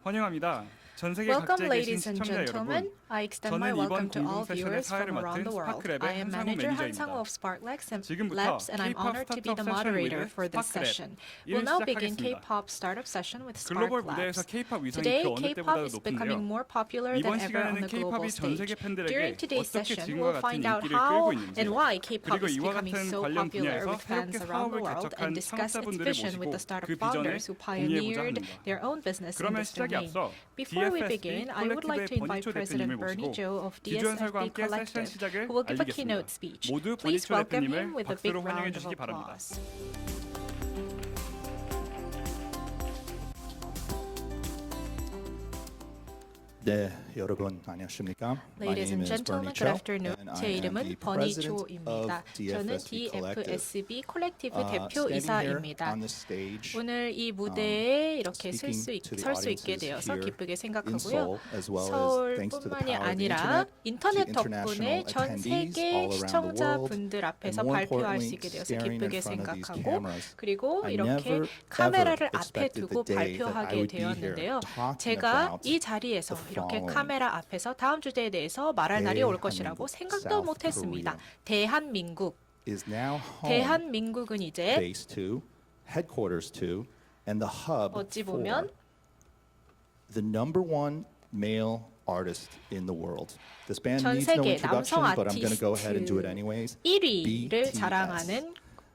환영합니다. 전 세계 Welcome, 각지에 계신 ladies and 시청자 gentlemen. 여러분. I extend my 저는 welcome 이번 to all 공동 세션의 viewers 사회를 from around 맡은 the world. 스파크랩의 I am 한상우 manager 매니저입니다. Hansangu of Sparklex and 지금부터 Labs, and I'm K-pop honored to be the 스타트업 moderator 세션 for this 스파크랩 session. 일을 We'll now begin 시작하겠습니다. K-pop startup session with 글로벌 Spark 무대에서 Labs. K-pop 위상이 Today, 그 어느 K-pop 때보다 is becoming 높은데요. more popular 이번 than ever on 시간에는 the global K-pop이 전 stage. 세계 During 팬들에게 today's 어떻게 session, 지금과 we'll 같은 find out 인기를 how 끌고 있는지, and why K-pop 그리고 is 이와 becoming 같은 so 관련 popular 분야에서 with fans 새롭게 around 사업을 the world 개척한 and discuss its 창업자분들을 vision with 모시고 the startup 그 비전을 founders who 공유해보자 pioneered 합니다. their own business in 그러면 this 시작에 domain. 앞서 Before we DFSB begin, I would like to invite 버니초 President 대표님을 Bernie 모시고 Joe of 기주연설과 DSFB 함께 세션 Collective, 시작을 who will give a 알리겠습니다. keynote speech. 모두 Please 버니초 welcome him 대표님을 with a big 박수로 환영해 round of 주시기 바랍니다. applause. 네, 여러분 안녕하십니까? My Ladies name and is gentlemen, Bernie good Cho, afternoon. and I 제 am 이름은 the 버니 president 조입니다. of 저는 DFSB Collective. DFSB 콜렉티브 Standing here 대표이사입니다. on the stage, 오늘 이 무대에 이렇게 speaking to the 설 수 있게 audiences 되어서 here 기쁘게 in 생각하고요. Seoul, as well as thanks to the 서울뿐만이 power of the 아니라 internet, 인터넷 to international 덕분에 전 attendees 세계 all around the world, 시청자분들 앞에서 and more 발표할 수 importantly, 있게 되어서 staring in 기쁘게 front of these 생각하고 cameras. 그리고 I 이렇게 never, 카메라를 ever 앞에 expected 두고 the day that I 발표하게 would be here 되었는데요. talking 제가 about 이 자리에서 the 이렇게 following. 카메라 앞에서 다음 주제에 대해서 말할 날이 올 것이라고 대한민국, 생각도 South 못했습니다. Korea. 대한민국. is now home, 대한민국은 이제 base to, headquarters to, and the hub 어찌 for 보면 the number one male artist in the world. This band 전 needs no 세계 introduction, 남성 but I'm going to go ahead and do it 아티스트 anyways. 1위를 BTS. 자랑하는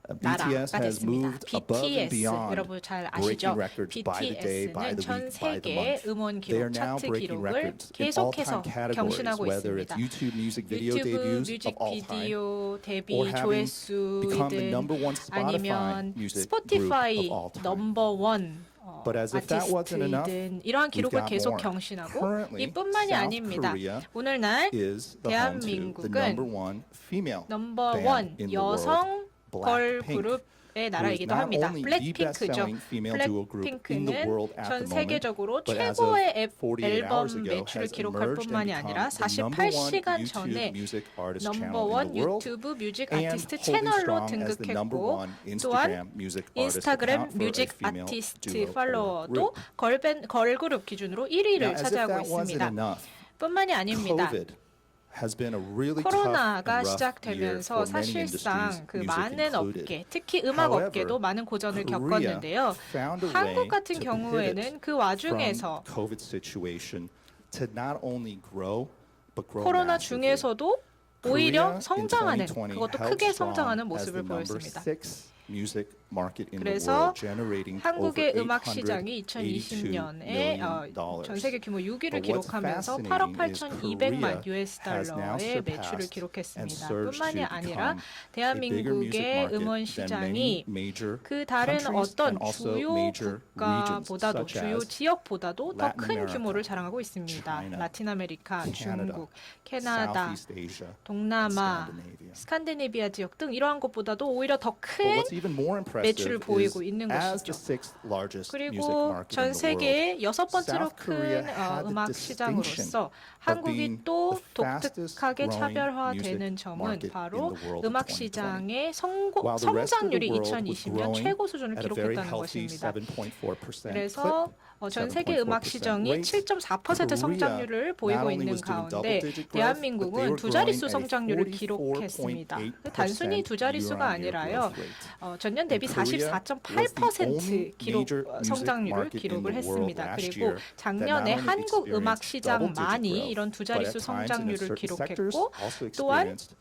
BTS 나라가 has 됐습니다. moved above and BTS beyond, 여러분 잘 breaking 아시죠? records by the day, by BTS는 the 전 week, by the 세계 month. 음원 They are 기록 now 차트 breaking 기록을 records in 계속해서 all-time categories, 경신하고 whether it's 있습니다. YouTube music video 유튜브 debuts of all time, 뮤직비디오 데뷔 or having become the 조회수이든 number one Spotify 아니면 music group 스포티파이 of all time. 넘버원 But as if that wasn't enough, 아티스트이든 이러한 we've 기록을 got 계속 more. 경신하고 Currently, 이뿐만이 South 아닙니다. Korea 오늘날 is the home to the number 대한민국은 one female 넘버원 band in the world, 여성 걸 Blackpink, 그룹의 who is 나라이기도 not 합니다. only the 블랙핑크죠. best-selling female duo group in the 블랙핑크는 world at 전 the moment, 세계적으로 but as of 최고의 48 hours 앨범 ago 매출을 has 기록할 emerged and 뿐만이 아니라 become the number one 48시간 YouTube 전에 music artist channel in 넘버원 the world, 유튜브 뮤직 and 아티스트 holding 채널로 strong as the number 등극했고 one 또한 Instagram music artist 인스타그램 account for a 뮤직 female 아티스트 duo or 팔로워도 group. 걸그룹 기준으로 Now, 1위를 as if 차지하고 that wasn't 있습니다. enough, 뿐만이 아닙니다. COVID has been a really tough and 코로나가 rough year 시작되면서 for many 사실상 industries, 그 music 많은 included. 업계, 특히 음악 However, 업계도 많은 고전을 Korea 겪었는데요. found a way 한국 같은 to 경우에는 pivot 그 와중에서 from COVID situation to not only grow but grow 코로나 massively. 중에서도 Korea 오히려 in 성장하는 2020 그것도 held 크게 strong 성장하는 as 모습을 the number 보였습니다. 6 music market in the 그래서 world, generating 한국의 over 음악 시장이 $882 2020년에 million. 전 세계 규모 6위를 But what's 기록하면서 fascinating 8억 is 8,200만 Korea US has now 달러의 매출을 surpassed 기록했습니다. and surged 뿐만이 to 아니라 become a bigger music 대한민국의 market 음원 than 시장이 many major 그 다른 countries 어떤 and also 주요 major regions 국가보다도 such 주요 as 지역보다도 더 Latin 큰 America, 규모를 자랑하고 있습니다. China, 라틴 아메리카, Canada, 중국, 캐나다, Southeast Asia, 동남아, Scandinavia. 스칸디네비아 지역 등 이러한 것보다도 오히려 더 But 큰 what's even more 매출을 impressive 보이고 is 있는 as 것이죠. the sixth largest music 그리고 market 전 in the world, 세계의 여섯 번째로 South Korea 큰 had the 음악 distinction 시장으로서 of 한국이 being 또 the fastest 독특하게 growing 차별화되는 music 점은 market 바로 in the world of 음악 2020. 시장의 While the rest of the 성장률이 world was 2020년 growing 최고 수준을 at a very 기록했다는 healthy 것입니다. 7.4% 그래서 clip, 전 세계 음악 7.4% 시장이 rate, 7.4% 성장률을 Korea 보이고 not only 있는 was doing 가운데 double-digit growth, but they 대한민국은 were 두 자릿수 growing at a 성장률을 기록했습니다. 44.8% 단순히 두 자릿수가 year-on-year 아니라요. growth rate. 전년 대비 Korea was the only 44.8% 기록 major music 성장률을 market in 기록을 the world 했습니다. last 그리고 year that 작년에 not only 한국 음악 experienced 시장만이 double-digit 이런 두 growth, but 자릿수 at times in 성장률을 certain sectors 기록했고 also 또한 experienced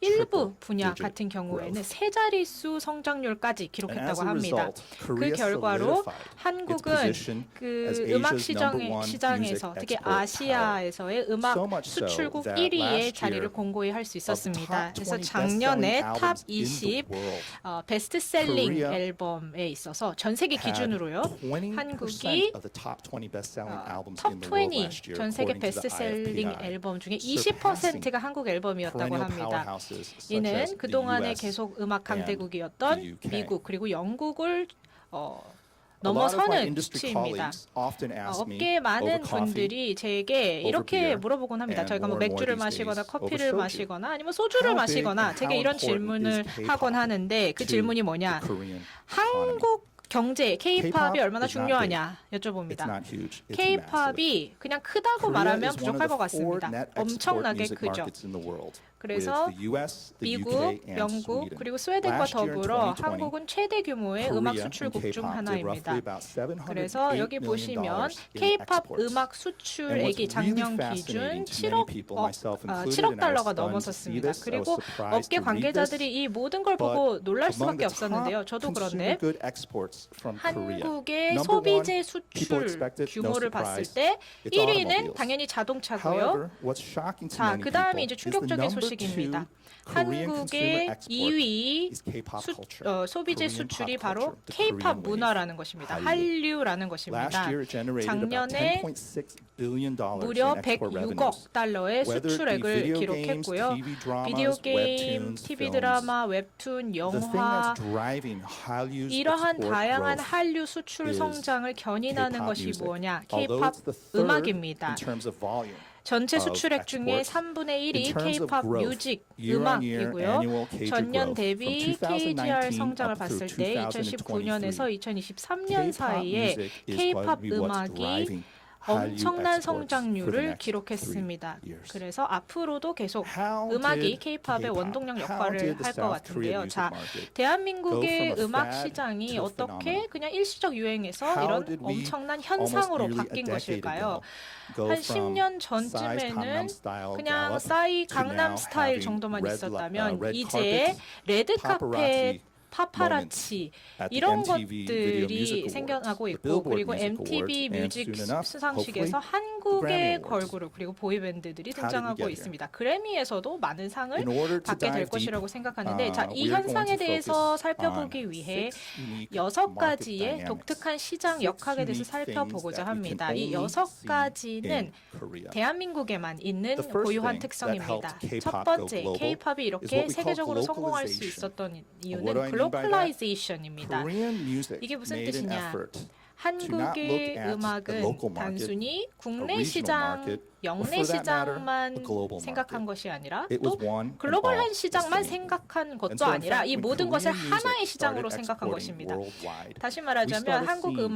일부 분야 triple-digit 같은 경우에는 growth. 세 자릿수 성장률까지 And 기록했다고 as a 합니다. result, 그 Korea 결과로 solidified its 한국은 position 그 as 음악 Asia's number one 시장에서 music 특히 export power. 아시아에서의 음악 So much so 수출국 that 1위의 last 자리를 year 공고히 할 수 of the 있었습니다. top 그래서 20 작년에 best-selling 탑 albums in the 20 world, 베스트셀링 Korea 앨범에 있어서 전 세계 had 기준으로요. 20% 한국이 of the top 20 best-selling albums 톱 in the world 20 last year, 전 세계 according to the 베스트셀링 IFPI, 앨범 중에 surpassing 20%가 한국 앨범이었다고 perennial 합니다. powerhouses such as 이는 the 그동안에 US 계속 음악 and 강대국이었던 the UK. 미국 그리고 영국을 A lot of my 넘어서는 industry 수치입니다. colleagues often ask me 업계 많은 over coffee, 분들이 제게 over 이렇게 beer, 물어보곤 합니다. and 저희가 뭐 more and more 맥주를 these 마시거나 days over 커피를 soju. 마시거나 아니면 소주를 How big 마시거나 and 제게 how 이런 important 질문을 is K-pop 하곤 하는데 그 to 질문이 뭐냐? the Korean economy? 한국 경제, K-pop이 K-pop 얼마나 is not 중요하냐 It's 여쭤봅니다. not huge. It's massive. K-pop이 그냥 크다고 Korea 말하면 is one 부족할 of 것 the four 같습니다. net export 엄청나게 music 크죠. markets in the world, 그래서 with the US, the 미국, UK, and 영국, Sweden. 그리고 스웨덴과 Last year in 더불어 2020, 한국은 최대 규모의 음악 Korea 수출국 and 중 K-pop did 하나입니다. roughly about $708 그래서 여기 million 보시면 in K-pop exports. 음악 And 수출액이 what's 작년 really 기준 fascinating to 7억, many people, myself included, 7억 and I was 달러가 stunned to see 넘어섰습니다. this. I was 그리고 surprised 업계 to read 관계자들이 this. 이 모든 걸 보고 놀랄 Among 수밖에 the 없었는데요. top 저도 consumer 그런데 good exports from Korea. 한국의 Number 소비재 one, people 수출 expected, no 규모를 봤을 surprise, 때 it's 1위는 automobiles. 당연히 자동차고요. However, what's shocking to 자, many 그 다음에 people 이제 is the 충격적인 number 소식입니다. two Korean consumer 한국의 export 2위 is K-pop culture. 소비재 Korean 수출이 pop 바로 culture, the K-pop Korean wave. 문화라는 것입니다. 한류. 한류라는 Last 것입니다. year, it generated about 작년에 $10.6 billion 무려 in export revenues. 106억 달러의 Whether it be 수출액을 video games, 기록했고요. TV dramas, 비디오 게임, webtoons, TV films. 드라마, 웹툰, The thing 영화 that's driving Hall유's 이러한 export 다양한 growth 한류 수출 is 성장을 견인하는 K-pop 것이 music. 뭐냐? Although K-pop it's the third 음악입니다. in terms of volume. 전체 of 수출액 중에 exports, 3분의 1이 in terms of K-pop growth, 뮤직, year-on-year 음악이고요. annual KG 전년 growth 대비 from KGR 2019 성장을 up 봤을 through 때 2019년에서 2023년 K-pop 사이에 music is K-pop what's 음악이 driving Hallyu 엄청난 exports for the 성장률을 next 3 기록했습니다. years. 그래서 앞으로도 계속 How 음악이 did K-pop의 K-pop, 원동력 how 역할을 did the 할 것 South Korea 같은데요. music 자, market 대한민국의 go from a 음악 fad 시장이 to a 어떻게 phenomenon? 그냥 일시적 유행에서 How 이런 did we 엄청난 almost 현상으로 nearly a 바뀐 decade 것일까요? ago go 한 from 10년 Psy's 전쯤에는 Gangnam Style 그냥 gallop 싸이 to 강남 now 스타일 having 정도만 있었다면 red 이제 carpet, 레드카펫 paparazzi 파파라치 at the 이런 MTV Video Music 것들이 Awards, 생겨나고 the 있고 Billboard 그리고 Music MTV Awards, and 뮤직 soon enough, 수상식에서 hopefully, 한국의 Grammy Awards. 걸그룹 그리고 보이밴드들이 How did we 등장하고 get here? 있습니다. 그래미에서도 많은 상을 In order to 받게 될 dive 것이라고 deep, 생각하는데 자, 이 we are going 현상에 to 대해서 focus 살펴보기 on 위해 6 unique 6가지의 market 독특한 dynamics, 시장 6 역학에 대해서 unique 살펴보고자 things that we 합니다. can 이 only see 6가지는 in Korea. 대한민국에만 있는 The first 고유한 thing that 특성입니다. helped K-pop 첫 go 번째, global K-팝이 is 이렇게 what we call 세계적으로 성공할 수 globalization. 있었던 What do 이유는 I mean by that? 글로컬라이제이션입니다. Korean music 이게 무슨 made an 뜻이냐? effort to not look 한국의 at the 음악은 local market, 단순히 a 국내 regional 시장, market, or 영내 for that matter, 시장만 a global 생각한 market. 것이 아니라 It 또 was one and 글로벌한 all the 시장만 same. 생각한 And 것도 so in 아니라 fact, 이 when 모든 것을 Korean 하나의 music 시장으로 started 생각한 exporting 것입니다. worldwide, 다시 we 말하자면 started 한국 seeing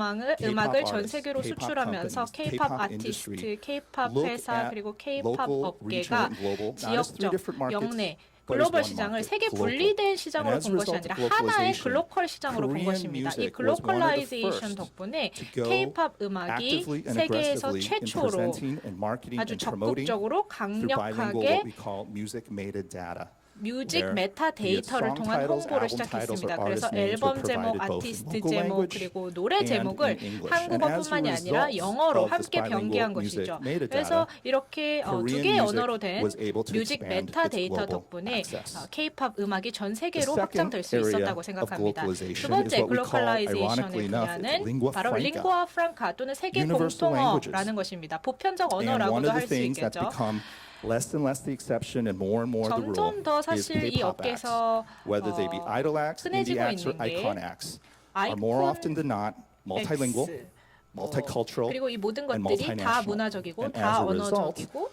음악을 전 artists, 세계로 K-pop 수출하면서 companies, K-pop K-pop industry 아티스트, K-pop look 회사 at 그리고 K-pop local, regional, 업계가 and global, not as 3 지역적, different markets, 영내, but as 글로벌 one 시장을 market, 세계 global. 분리된 시장으로 And as a 본 것이 result 아니라 of 하나의 globalization, 글로컬 시장으로 본 Korean 것입니다. 이 music was one of the 글로컬라이제이션 first 덕분에 to go K-pop 음악이 actively and 세계에서 aggressively in 최초로 presenting and marketing 아주 and promoting 적극적으로 through bilingual 강력하게 what we call music meta data. 뮤직 where 메타 be it 데이터를 song 통한 titles, 홍보를 album titles, 시작했습니다. or 그래서 artist names 앨범 were 제목, provided both in 아티스트 local 제목 language 그리고 노래 and 제목을 in English. And as a 한국어뿐만이 아니라 result 영어로 of this 함께 bilingual 병기한 music 것이죠. metadata, 그래서 이렇게 두 Korean 개의 music 언어로 된 was able to 뮤직 expand 메타 its 데이터 global 덕분에 access. K-팝 음악이 전 세계로 The 확장될 second 수 area 있었다고 of 생각합니다. 두 globalization 번째 is what we call, 글로컬라이제이션의 ironically enough, 분야는 lingua 바로 franca. 링구아 프랑카 또는 세계 Universal 공통어라는 것입니다. 보편적 And one 언어라고도 of the 할 수 things that's 있겠죠. become less and less the exception and more the rule 점점 더 is 사실 이 K-pop acts. 업계에서 Whether they be idol acts, indie 흔해지고 acts, or 있는 게 icon acts, are more 아이콘 often than not multilingual, X, multicultural, 그리고 이 모든 and 것들이 다 multinational. 문화적이고 And 다 as a result, 언어적이고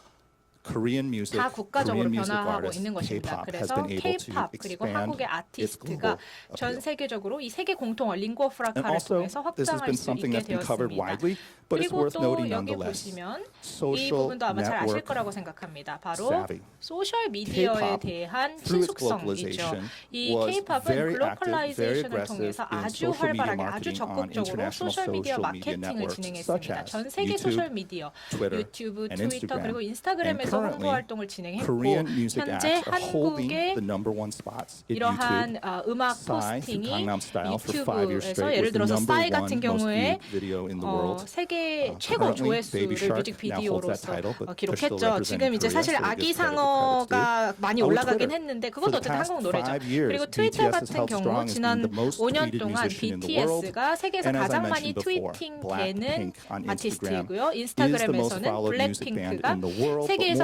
Korean music, 다 국가적으로 Korean music 변화하고 artists, 있는 것입니다. K-pop has 그래서 been able to K-팝 그리고 expand 한국의 its 아티스트가 global 전 appeal. 세계적으로 이 세계 공통어 링구아 And 프랑카를 also, 통해서 this has 확장할 been 수 something 있게 that's been covered 되었습니다. widely, but it's 그리고 worth 또 noting 여기 nonetheless. 보시면 이 Social 부분도 아마 잘 아실 network 거라고 생각합니다. 바로 savvy. 소셜 미디어에 K-pop, 대한 through its 친숙성이죠. globalization, 이 was K-팝은 very active, very 글로컬라이제이션을 aggressive 통해서 in 아주 social media 활발하게 아주 marketing on 적극적으로 international 소셜 미디어 social media 마케팅을 networks such 진행했습니다. as 전 세계 YouTube, 소셜 미디어, Twitter, 유튜브, and 트위터 Instagram. 그리고 And 인스타그램에서 홍보 currently, 활동을 진행했고 Korean music 현재 acts are holding 한국의 the number one spots in 이러한 YouTube. 음악 Psy, 포스팅이 Gangnam Style for 5 years 유튜브에서 straight 예를 was the 들어서 number 싸이 one 같은 most 경우에 viewed video in the world. 세계 최고 Currently, 조회수를 Baby Shark 뮤직비디오로서 now holds that title, but they're still 기록했죠. 지금 representing 이제 Korea, 사실 so it 아기 gives credit where 상어가 많이 On 올라가긴 Twitter, 했는데 for 그것도 the 어쨌든 past 한국 노래죠. 5 years, 그리고 트위터 BTS has 같은 held 경우 strong as 지난 being the most 5년 tweeted 동안 musician in the world. BTS가 세계에서 And as I 가장 많이 mentioned before, 트위팅되는 Blackpink on Instagram 아티스트이고요. is the most 인스타그램에서는 followed music band 블랙핑크가 in the world. But 세계에서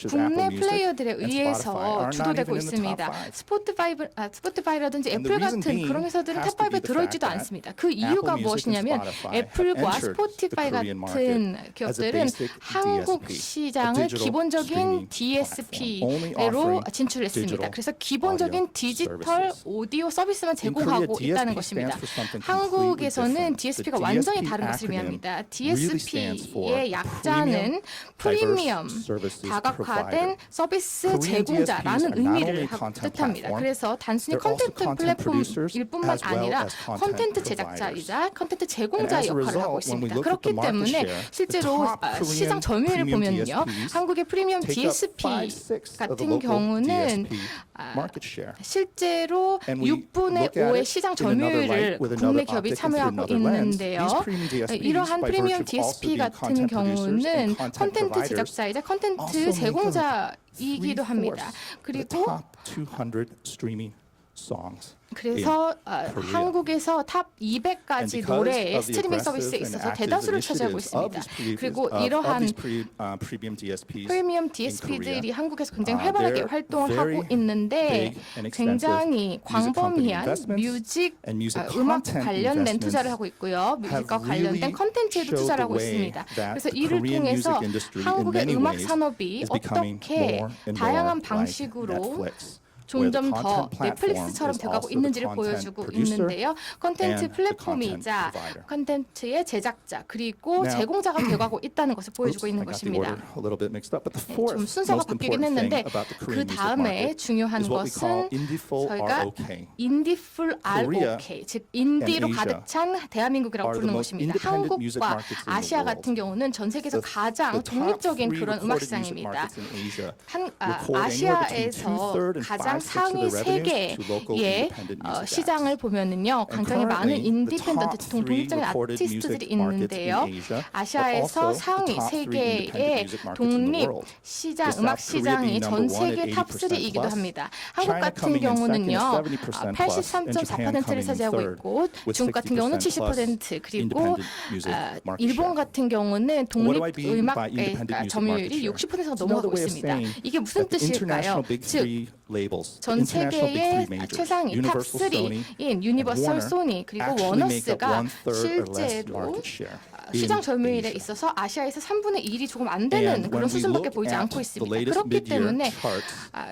such as Apple 국내 Music 플레이어들에 and 의해서 Spotify are not 주도되고 even in the top 있습니다. five. 스포티파이라든지 And the 애플 reason 같은 being 그런 회사들은 has 탑 to be 5에 the 들어있지도 fact that 않습니다. 그 이유가 Apple Music and 무엇이냐면 Spotify 애플과 have entered 스포티파이 the Korean 같은 market as a 기업들은 basic 한국 DSP, a 시장을 digital 기본적인 streaming platform, only DSP로 offering 진출했습니다. digital 그래서 기본적인 audio 디지털 services. 오디오 서비스만 In Korea, 제공하고 있다는 DSP 것입니다. stands for something completely 한국에서는 different. DSP가 The 완전히 DSP 다른 것을 acronym 의미합니다. really stands for DSP의 약자는 프리미엄, diverse services 다각화된 provider. 서비스 Korean 제공자라는 DSPs are not 의미를 only content 뜻합니다. platform, 그래서 단순히 they're also 콘텐츠 content producers 플랫폼일 뿐만 as well 아니라 as content 콘텐트 providers. 제작자이자 콘텐트 And 제공자 as a 역할을 하고 result, when we 있습니다. look at 그렇기 the market 때문에 share, the 실제로 top 시장 Korean 점유율을 premium 보면요, DSPs 한국의 프리미엄 take up DSP 5/6 of the 같은 local 경우는 DSP market share. 실제로 And we 6분의 look at 5의 it 시장 in another 점유율을 light with 국내 another 기업이 optic and through 참여하고 another lens. 있는데요. These premium DSPs, 이러한 by 프리미엄 virtue of also DSP being 같은 content producers 경우는 and content 콘텐트 providers, 제작자이자 콘텐트 also make up 제공자이기도 합니다. 3/4 of the 그리고 top 200 streaming songs. 그래서 Korea. 한국에서 탑 200가지 And because 노래의 of the 스트리밍 aggressive 서비스에 and 있어서 active 대다수를 차지하고 initiatives of 있습니다. these 그리고 of 이러한 these premium DSPs 프리미엄 in DSP들이 Korea, 한국에서 굉장히 활발하게 they're 활동을 very 하고 있는데 big and extensive 굉장히 music company 광범위한 investments 뮤직, and music 음악 content 관련된 investments 투자를 하고 있고요. 뮤직과 have 관련된 really 콘텐츠에도 showed 투자를 the 하고 way 있습니다. that 그래서 the 이를 Korean 통해서 music industry in 한국의 many 음악 ways 산업이 is becoming 어떻게 more and more 다양한 like 방식으로 Netflix. 점점 where the 더 content platform 넷플릭스처럼 is 돼가고 also 있는지를 the 보여주고 content producer 있는데요. 콘텐츠 and the content 플랫폼이자 provider. 콘텐츠의 제작자 그리고 Now, 제공자가 돼가고 있다는 것을 보여주고 있는 I got the order 것입니다. a little bit mixed up, but the 좀 fourth 순서가 most 바뀌긴 important thing 했는데 about the 그 Korean music 다음에 market 중요한 is what we call 것은 indie-full 저희가 ROK. 인디풀 Korea ROK 즉 인디로 and 가득 찬 대한민국이라고 are 부르는 the most 것입니다. independent music 한국과 markets in the 아시아 world. 같은 경우는 전 세계에서 The 가장 top 독립적인 three 그런 음악 recorded music 시장입니다. markets in Asia 아시아에서 record anywhere between 2/3 and 가장 5/6 of 상위 their revenues 3개의 to local independent music 시장을 acts. 보면은요, And 굉장히 많은 currently, the 인디펜던트 top 독립적인 three recorded 아티스트들이 music markets 있는데요. in Asia are 아시아에서 also the 상위 top three independent 3개의 music markets in the 독립 world. 시장, With 음악 South Korea 시장이 being 전 number one 세계 at 탑 80% 3이기도 plus, 합니다. 한국 China 같은 coming in second 경우는요, at 70% plus, and Japan 83.4%를 coming in 차지하고 third 있고, with 중국 같은 경우는 60% 70%, 그리고 independent music market 일본 share. 같은 경우는 What do I 독립 mean by 음악의 independent music 점유율이 market share? 60%가 It's another 넘어가고 way of 있습니다. saying 이게 무슨 that the international 뜻일까요? big 즉 three labels, the 전 international big three 세계의 majors, 최상위 탑 Universal, Sony, 3인 유니버설, Warner 소니 그리고 actually make up 워너스가 1/3 or less 실제로 market share 시장 in 점유율에 Asia. 있어서 아시아에서 3분의 1이 조금 안 되는 And 그런 when we 수준밖에 look 보이지 at 않고 the 있습니다. latest 그렇기 mid-year 때문에 charts,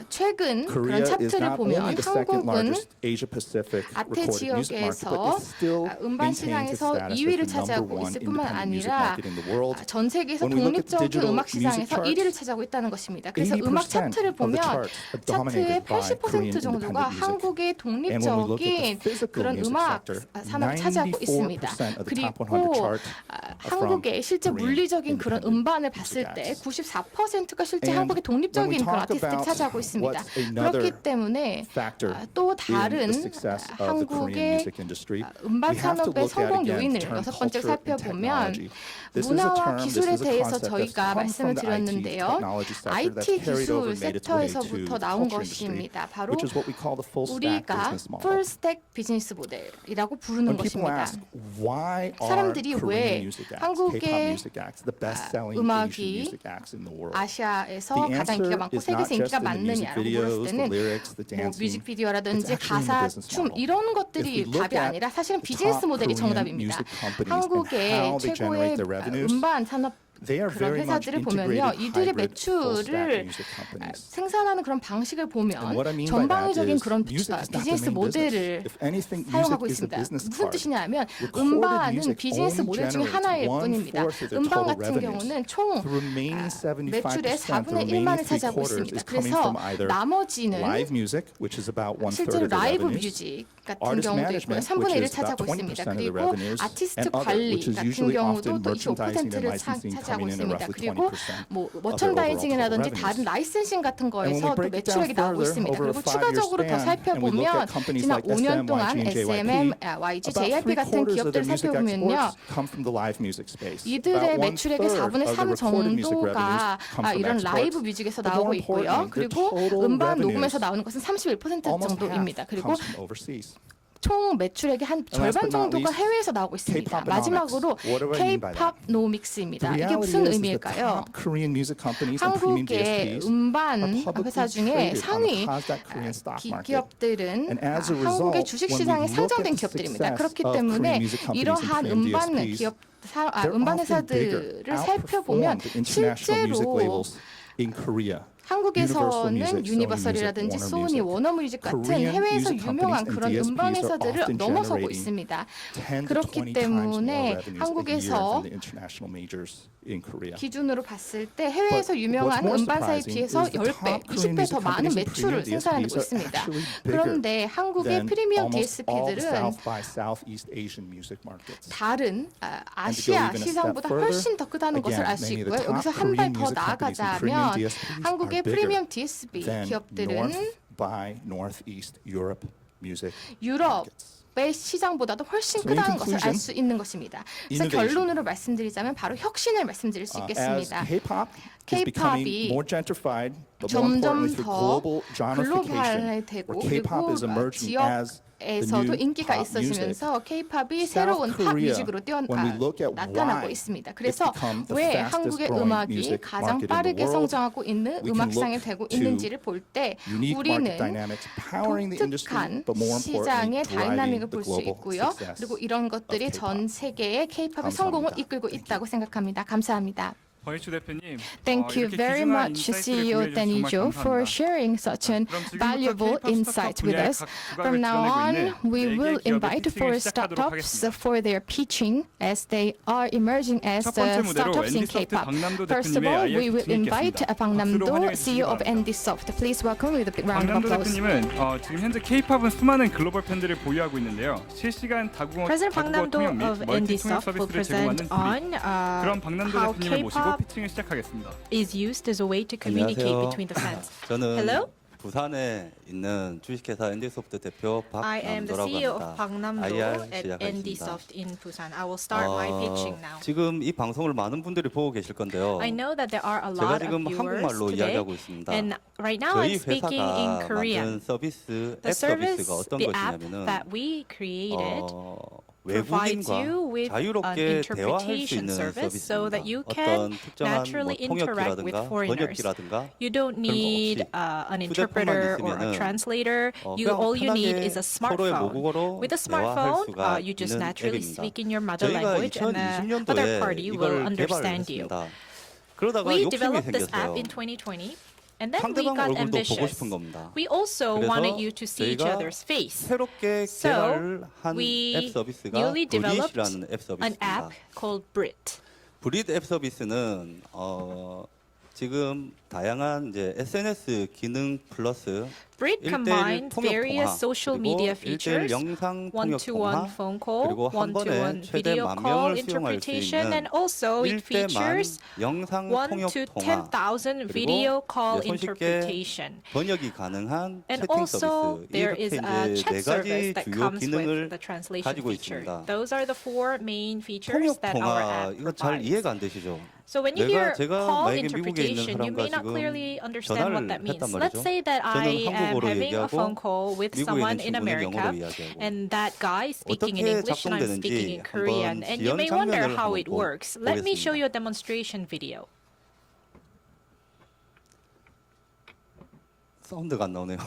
최근 그런 Korea is 차트를 not 보면 only the second 한국은 largest Asia Pacific 아태 recorded music market, but 지역에서 it still 음반 maintains its 시장에서 status as 2위를 the number 차지하고 one 있을 뿐만 independent music 아니라 market in the world. 전 세계에서 When we look at the 독립적인 digital 음악 music 시장에서 charts, 1위를 차지하고 있다는 것입니다. 그래서 80% 음악 차트를 of the 보면 charts are 차트의 dominated by 80% Korean 정도가 independent music. 한국의 And when we look at the 독립적인 physical 그런 music 음악 sector, 산업을 차지하고 있습니다. 94% of the top 100 그리고 chart are from 한국의 실제 Korean 물리적인 그런 independent 음반을 music 봤을 때 acts. 94%가 실제 And 한국의 when we 독립적인 그런 talk 아티스트들이 about 차지하고 있습니다. what's another 그렇기 때문에 factor 또 in 다른 the success of the Korean 한국의 music industry, 음반 we have to 산업의 look at 성공 again 요인을 the term 6번째로 culture and 살펴보면 technology. This is a 문화와 term, this 기술에 is a 대해서 concept that's 저희가 come 말씀을 from the IT 드렸는데요. technology sector IT that's carried over 기술 and made its way to 섹터에서부터 the 나온 culture industry, 것입니다. 바로 which is what we call the full stack 우리가 business model. 풀스택 비즈니스 모델이라고 부르는 When people 것입니다. ask why are 사람들이 왜 Korean music acts, 한국의 K-pop music acts, the best-selling Asian 음악이 music acts in the world? 아시아에서 The 가장 인기가 answer 많고 is not 세계에서 just 인기가 in the music 많느냐라고 물었을 videos, the 때는 lyrics, the 뭐 dancing. 뮤직비디오라든지 It's actually in the 가사, business 춤 model. 이런 If we 것들이 look 답이 at 아니라 사실은 the 비즈니스 top 모델이 Korean 정답입니다. music companies and 한국의 how they 최고의 generate their revenues, 음반 산업 they are 그런 very much 회사들을 보면요, integrated 이들의 hybrid full-stack 매출을 music companies. 생산하는 그런 방식을 보면 And what I mean by that 전방위적인 is 그런 music is not the 비즈니스 main 모델을 business. If anything, 사용하고 music is the 있습니다. business 무슨 card. 뜻이냐면 Recorded 음반은 music 비즈니스 only 모델 중에 generates 하나일 1/4 뿐입니다. of their 음반 total 같은 revenues. 경우는 총 The remaining 75%, 매출의 the 4분의 remaining 1만을 3/4 차지하고 is 있습니다. coming 그래서 from either 나머지는 live music, which is about 1/3 실제로 of the 라이브 revenues, 뮤직 같은 artist 경우도 있고요. management, 3분의 1을 which is 차지하고 about 있습니다. 20% of the 그리고 revenues, 아티스트 and other, 관리 which is 같은 usually 경우도 often 또 merchandising and 25%를 licensing 차지하고 coming in at 있습니다. roughly 그리고 20% 뭐 of their overall 머천다이징이라든지 total 다른 revenues. 라이센싱 같은 And when we 거에서 또 break it down 매출액이 나오고 further 있습니다. over a 그리고 5-year 추가적으로 더 span, and we look 살펴보면 at companies 지난 like 5년 SM, 동안 YG, and SM, YG, about JYP 같은 3/4 of 기업들을 their music 살펴보면요. exports come from the live music space. 이들의 About 매출액의 1/3 4분의 of the 3 recorded music 정도가 revenues come from 이런 라이브 exports. 뮤직에서 But 나오고 more 있고요. importantly, their 그리고 total 음반 revenues, 녹음에서 나오는 것은 31% almost half 정도입니다. 그리고 comes from overseas. 총 매출액의 한 And last 절반 but not 정도가 least, 해외에서 나오고 있습니다. K-pop 마지막으로 What do I mean by that? K-popnomics입니다. The 이게 reality 무슨 is the 의미일까요? top Korean music companies and premium 한국의 DSPs 음반 are 회사 publicly 중에 traded on the 상위 Kazakh Korean stock market. 기업들은 And as a 한국의 result, 주식시장에 when we look at 상장된 the 기업들입니다. success 그렇기 of 때문에 Korean music companies and 이러한 premium 음반 DSPs, 기업 they're 음반 often bigger, 회사들을 살펴보면 outperform the international music 실제로 labels in Korea. 한국에서는 유니버설이라든지 Warner 소니, Music. 워너뮤직 같은 Korean 해외에서 music 유명한 companies 그런 and 음반 DSPs are 회사들을 often 넘어서고 generating 있습니다. 10 to 그렇기 20 times more 때문에 revenues a year 한국에서 than the international majors in Korea. 기준으로 봤을 때 해외에서 But 유명한 what's more 음반 사에 surprising 비해서 is the 10배, top Korean 20배 더 music 많은 companies and 매출을 premium 생산하고 DSPs are 있습니다. actually bigger 그런데 한국의 than 프리미엄 almost all DSP들은 South by Southeast Asian music markets. 다른 And to go 아시아 even a 시장보다 step further, 훨씬 더 크다는 것을 again, 알 수 many of 있고요. the 여기서 top 한 발 Korean 더 music companies and premium 나아가자면 DSPs 한국의 are bigger 프리미엄 DSP than 기업들은 North by Northeast Europe music 유럽 markets. 의 시장보다도 훨씬 So in 크다는 것을 알 conclusion, 수 있는 것입니다. 그래서 innovation. 결론으로 말씀드리자면 바로 혁신을 말씀드릴 수 As 있겠습니다. K-pop is becoming K-pop이 more gentrified, but more 점점 importantly through 더 global gentrification, 글로벌화되고 where K-pop 그리고 is emerging as the 지역에서도 new 인기가 pop music. 있어지면서 K-pop이 South 새로운 팝 Korea, 뮤직으로 when we look at 나타나고 why 있습니다. it's 그래서 become the 왜 fastest 한국의 growing 음악이 music 가장 market in the 빠르게 world, 성장하고 있는 we 음악 can 시장이 look 되고 to 있는지를 볼 때 unique 우리는 market dynamics powering the industry, 독특한 but more importantly, 시장의 다이나믹을 driving the 볼 수 global 있고요. success 그리고 이런 것들이 of 전 K-pop. 세계의 K-팝의 감사합니다. 성공을 이끌고 Thank you. 있다고 생각합니다. 감사합니다. 권희주 대표님, Thank you 이렇게 very 귀중한 much, 인사이트를 CEO 공유해 주셔서 Danijo, 정말 for 감사합니다. sharing such an 그럼 지금부터 valuable K-pop insight 스타트업 with 분야의 us. 각 From 부각을 now on, 드러내고 we 있는 will 네 개의 기업의 invite 피칭을 for 시작하도록 startups 하겠습니다. for their pitching as they are emerging as 첫 번째 무대로 startups in 앤디소프트 K-pop. 박남도 First of 대표님의 all, 아이디어 we will 피칭이 invite 있겠습니다. 박남도, 박수로 환영해 주시기 CEO of 바랍니다. Andysoft. Please welcome with a big round of 박남도 applause. 대표님은 지금 현재 K-팝은 수많은 글로벌 팬들을 보유하고 있는데요. 실시간 다국어 President 통역 Pangnam-do 및 of 멀티 통역 Andysoft will 서비스를 제공하는 present 브릿. on 그런 박남도 how 대표님을 모시고 K-pop 피칭을 시작하겠습니다. is used as a way to communicate 안녕하세요. between the fans. 저는 Hello? 부산에 있는 주식회사 앤디소프트 대표 I am the CEO of 박남도라고 Pangnam-do 합니다. at IR Andysoft 시작하겠습니다. in Busan. I will start my pitching now. 지금 이 방송을 많은 분들이 보고 계실 건데요. I know that there are a 제가 lot of 지금 viewers 한국말로 today, 이야기하고 있습니다. and right now I'm 저희 speaking in 회사가 Korean. 만든 서비스, The 앱 service, 서비스가 어떤 the app 것이냐면은 that we created provides 외국인과 you with an 자유롭게 대화할 수 interpretation 있는 service so that 서비스입니다. you 어떤 can 특정한 naturally interact with 통역기라든가 foreigners. 번역기라든가 You don't 그런 거 need 없이 an 휴대폰만 interpreter or a 있으면은 translator. 그냥 All you need 편하게 is a 서로의 smartphone. 모국어로 With a 대화할 smartphone, 수가 you just 있는 naturally 앱입니다. speak in your mother 저희가 language, and the other 2020년도에 party will 이걸 개발을 understand you. 했습니다. 그러다가 We 욕심이 developed this app 생겼어요. in 2020, and then we 상대방 got 얼굴도 보고 ambitious. 싶은 겁니다. We also 그래서 wanted you to see each 저희가 other's face. 새롭게 So, 개발한 we 앱 서비스가 newly developed 브릿이라는 앱 An app 서비스입니다. called Brit. 브릿 앱 서비스는 지금 다양한 이제 SNS 기능 플러스 Brit 1대1 combines 통역 various 통화, social 그리고 media 1대1 features, 영상 통역 one-to-one 통화, phone call, 그리고 한 번에 one-to-one 최대 video 10,000명을 call 수용할 수 interpretation, 있는 and also it 1대1 features 영상 1 통역 to 통화 10,000 그리고 video call 이제 손쉽게 interpretation. 번역이 가능한 And 채팅 also 서비스 there is 이렇게 a 이제 chat 네 service 가지 that 주요 comes with 기능을 the translation 가지고 feature. 있습니다. Those are the four main features 통역 that our 통화 app 이거 잘 provides. 이해가 안 되시죠? So when you hear 제가 call 만약에 미국에 있는 interpretation, you may 사람과 not 지금 clearly understand what that 전화를 means. 했단 Let's 말이죠. say that I 저는 am 한국어로 having a phone 얘기하고 call with 미국에 someone 있는 in 친구는 America, 영어로 이야기하고 and that guy is speaking in 어떻게 English and I'm speaking in 작동되는지 Korean, 한번 and you 지연 may wonder 장면을 how 한번 it works. Let me show 보겠습니다. you a demonstration video. 사운드가 안 나오네요.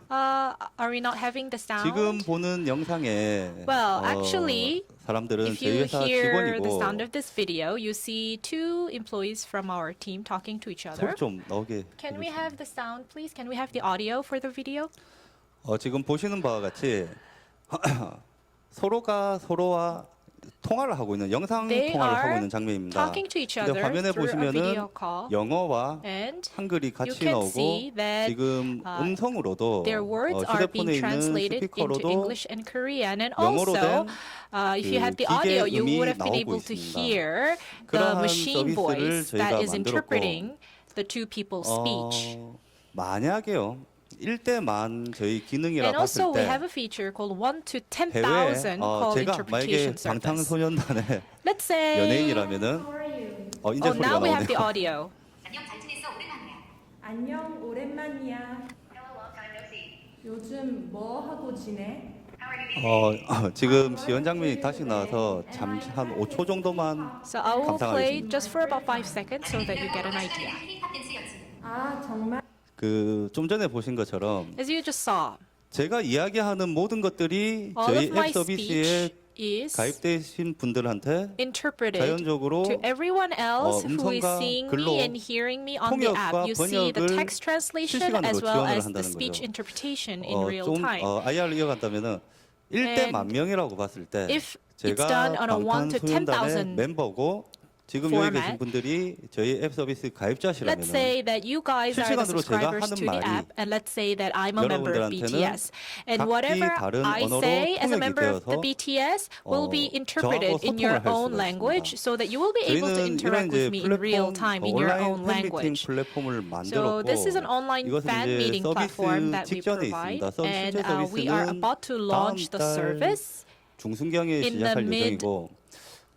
Are we not having the sound? 지금 보는 영상에 Well, actually, 사람들은 If 저희 you 회사 hear the 직원이고 sound of this video, you see two employees from our team talking to each other. 소리 좀 나오게 Can we 해주세요. have the sound, please? Can we have the audio for the video? 지금 보시는 바와 같이 서로가 서로와 통화를 하고 있는 영상 They 통화를 하고 are 있는 장면입니다. talking to each 근데 other 화면에 through a 보시면은 video call, 영어와 and 한글이 you 같이 can 나오고 see that 지금 음성으로도 their words are being 휴대폰에 있는 translated into 스피커로도 English and Korean, and 영어로 also 된 if you 그 had the 기계 audio, you 음이 would have been 나오고 able to 있습니다. hear the 그러한 machine 서비스를 voice that 저희가 is 만들었고, interpreting the two people's speech. 만약에요 1대만 저희 기능이라 And 봤을 also we 때 have a feature called 1 to 해외에 10,000 call 제가 만약에 interpretation service. 방탄소년단의 Let's say 연예인이라면은 이제 oh, 소리가 now we have the 나오네요. audio. 안녕 잘 지냈어 오랜만이야. 안녕, 오랜만이야. Hello long time no see. 요즘 뭐 하고 지내? How 지금 시연 장면이 다시 나와서 잠시 한 5초 정도만 So I will play 감상하겠습니다. just for about 5 seconds so that you get an idea. 그 좀 전에 보신 것처럼 As you just saw, 제가 이야기하는 모든 것들이 all 저희 of my 앱 서비스에 speech is 가입되신 분들한테 interpreted 자연적으로 to everyone else who is 음성과 seeing 글로 me and hearing me on the app. 통역과 You see the 번역을 text translation 실시간으로 as well 지원을 as the 한다는 speech 거죠. interpretation in real 좀 time. IR을 이어간다면은 1대 And 10,000명이라고 봤을 때 if it's 제가 done on a 1 to 방탄소년단의 10,000 멤버고 지금 여기 format, 계신 분들이 저희 앱 서비스 가입자시라면 Let's say that you guys are the 실시간으로 제가 subscribers 하는 to the 말이 app, and let's say that I'm a member of 여러분들한테는 BTS, and 각기 whatever 다른 I 언어로 say as a 통역이 member of the 되어서 BTS will be interpreted 저하고 in your 소통을 할 own 수가 language, 있습니다. so that you will be able to 저희는 이런 interact 이제 with me in real 플랫폼 time in your 온라인 own 팬미팅 language. 플랫폼을 So this is 만들었고 an online 이것은 fan 이제 meeting platform that we 직전에 provide, 있습니다. and 실제 we are 서비스는 about to launch the 다음 달 service 중순경에 in the 시작할 예정이고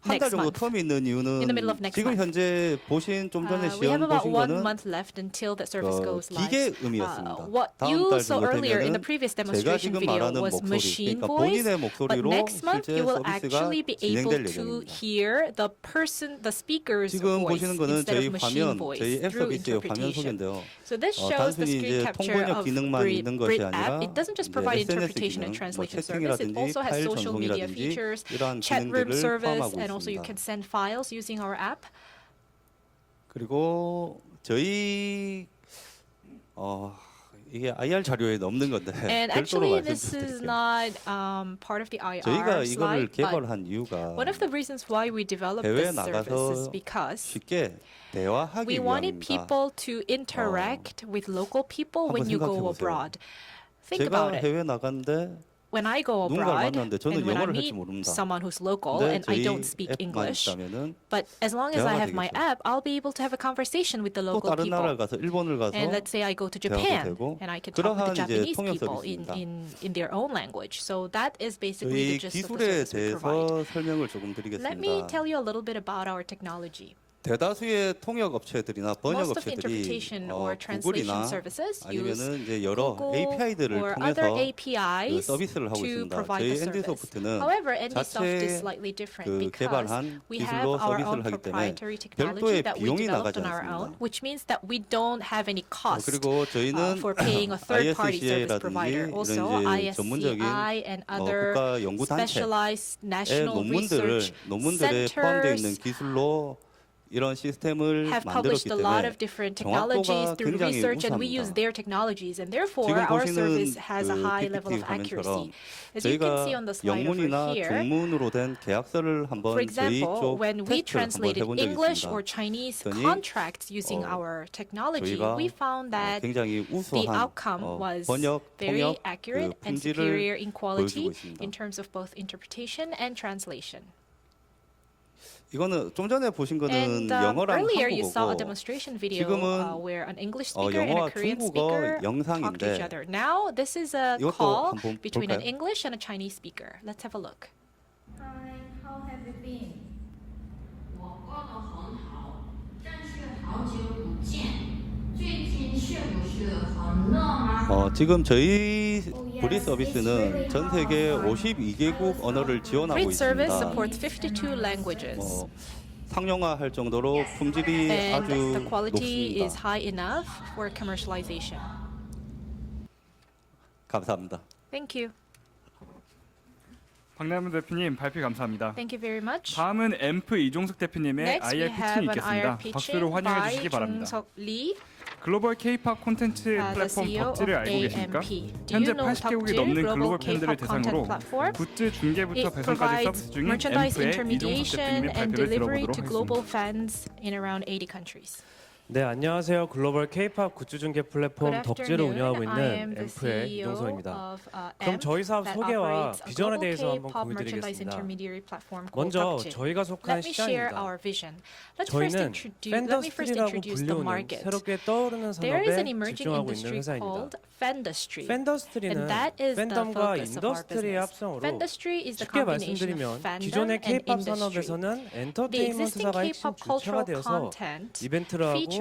한 달 next 정도 month. 텀이 있는 이유는 In the middle of next 지금 month. 현재 보신 좀 전에 We have 시연 about 보신 1 거는 month left until that service goes live. 기계음이었습니다. What 다음 you 달 saw 정도 earlier in the 되면은 previous 제가 demonstration 지금 video 말하는 was 목소리, machine 그러니까 voice, 본인의 but 목소리로 next month 실제 you will 서비스가 actually be able 진행될 to 예정입니다. hear the speaker's 지금 voice 보시는 거는 instead 저희 of machine 화면, voice 저희 앱 through 서비스의 화면 interpretation. 소개인데요. So this shows the 단순히 screen 이제 capture 통번역 of 기능만 있는 Brit 것이 아니라 app. It doesn't just 이제 provide SNS interpretation and 기능, translation service. It 채팅이라든지 also has 파일 social media 전송이라든지 features, 이러한 chat room 기능들을 service, 포함하고 and also you 있습니다. can send files using our app. 그리고 저희 이게 IR 자료에 없는 건데 And 별도로 actually, this is 말씀드릴게요. not part of the 저희가 IR 이거를 slide, but 개발한 이유가 one of the reasons why we developed 해외에 this service is 나가서 because 쉽게 대화하기 we wanted 위함입니다. people to interact with local people when 한번 you 생각해 go 보세요. abroad. Think 제가 about it. 해외 나갔는데 When I go 누군가를 abroad 만났는데 저는 and when I 영어를 할지 meet 모릅니다. someone who's local 근데 and I 저희 don't speak 앱만 English, 있다면은 but as long as I 대화가 have my 되겠죠. app, I'll be able to have a conversation with the 또 local 다른 나라를 people. 가서 일본을 가서 And let's say I go to 대화도 Japan 되고 and I can talk with the 그러한 이제 Japanese 통역 people 서비스입니다. in their own language. So that is 저희 basically the gist of the 기술에 service we provide. 대해서 설명을 조금 Let me tell 드리겠습니다. you a little bit about our technology. 대다수의 통역 업체들이나 번역 Most of the 업체들이 interpretation or translation 구글이나 services use 아니면은 이제 여러 Google API들을 or 통해서 other 그 APIs 서비스를 하고 to 있습니다. provide 저희 the service. ND소프트는 However, NDsoft is 자체 slightly different 그 because 개발한 we have 기술로 our 서비스를 own 하기 때문에 proprietary technology 별도의 that we 비용이 developed 나가지 on our own, 않습니다. which means that we don't have any cost 그리고 저희는 for paying a third-party service provider. ISCA라든지 Also, 이런 이제 전문적인 ISCI and other 국가 연구 단체의 specialized national research 논문들에 포함되어 있는 centers 기술로 이런 시스템을 have 만들었기 published a lot 때문에 of different technologies 정확도가 through 굉장히 research, and we use 우수합니다. their technologies, and therefore 지금 our 보시는 service has a 그 high level PPT of 화면처럼 accuracy. As you can see on 저희가 the slide over 영문이나 here, 중문으로 된 계약서를 for 한번 저희 example, 쪽 when we 테스트를 한번 translated 해본 적이 English 있습니다. or Chinese 그랬더니 contracts using our technology, 저희가 we found that 굉장히 the 우수한 outcome was 번역, very 통역 accurate 그 and superior 품질을 in quality 보여주고 있습니다. in terms of both interpretation and translation. 이거는 좀 전에 보신 거는 And 영어랑 earlier you saw a 한국어고 demonstration video 지금은 where an English speaker and a 영어와 Korean 중국어 speaker talk to 영상인데 each other. Now this is a 이것도 call 한번 between an 볼까요? English and a Chinese speaker. Let's have a look. Hi, how have you been? 我过得很好，但是好久不见。最近是不是很热吗？ 지금 저희 브리 서비스는 전 세계 52개국 언어를 지원하고 Great service 있습니다. supports 52 languages. 상용화할 정도로 품질이 And 아주 the quality is 높습니다. high enough for commercialization. 감사합니다. Thank you. 박남훈 대표님 발표 감사합니다. Thank you very much. 다음은 앰프 이종석 대표님의 Next we IR have 피칭이 an IR 있겠습니다. pitching 박수로 환영해 by 주시기 바랍니다. Jung-seok Lee, 글로벌 K-팝 콘텐츠 the 플랫폼 CEO of 덕질을 알고 계십니까? AMP. Do 현재 you know 80개국이 덕질, 넘는 global 글로벌 팬들을 K-pop 대상으로 content platform? 굿즈 중개부터 It 배송까지 provides 서비스 중인 merchandise 앰프의 이종석 intermediation 대표님의 and 발표를 delivery 들어보도록 to global 하겠습니다. fans in around 80 countries. 네, 안녕하세요. 글로벌 K-팝 굿즈 중개 플랫폼 Good 덕질을 afternoon. 운영하고 I am 있는 the 앰프의 CEO 이종서입니다. of 그럼 AMP 저희 사업 that 소개와 operates a 비전에 global 대해서 한번 K-pop merchandise 공유드리겠습니다. intermediary platform called 먼저 덕질. 저희가 속한 Let me share 시장입니다. our vision. Let 저희는 me first 팬더스트리라고 introduce the 불리우는 market. 새롭게 떠오르는 There is an 산업에 emerging 집중하고 있는 industry 회사입니다. called Fandustry. 팬더스트리는 And that is the 팬덤과 focus of our 인더스트리의 business. 합성으로 Fandustry is the 쉽게 combination of 말씀드리면 fandom 기존의 and K-팝 industry. 산업에서는 The 엔터테인먼트사가 existing 핵심 K-pop 주체가 cultural 되어서 content 이벤트를 하고 features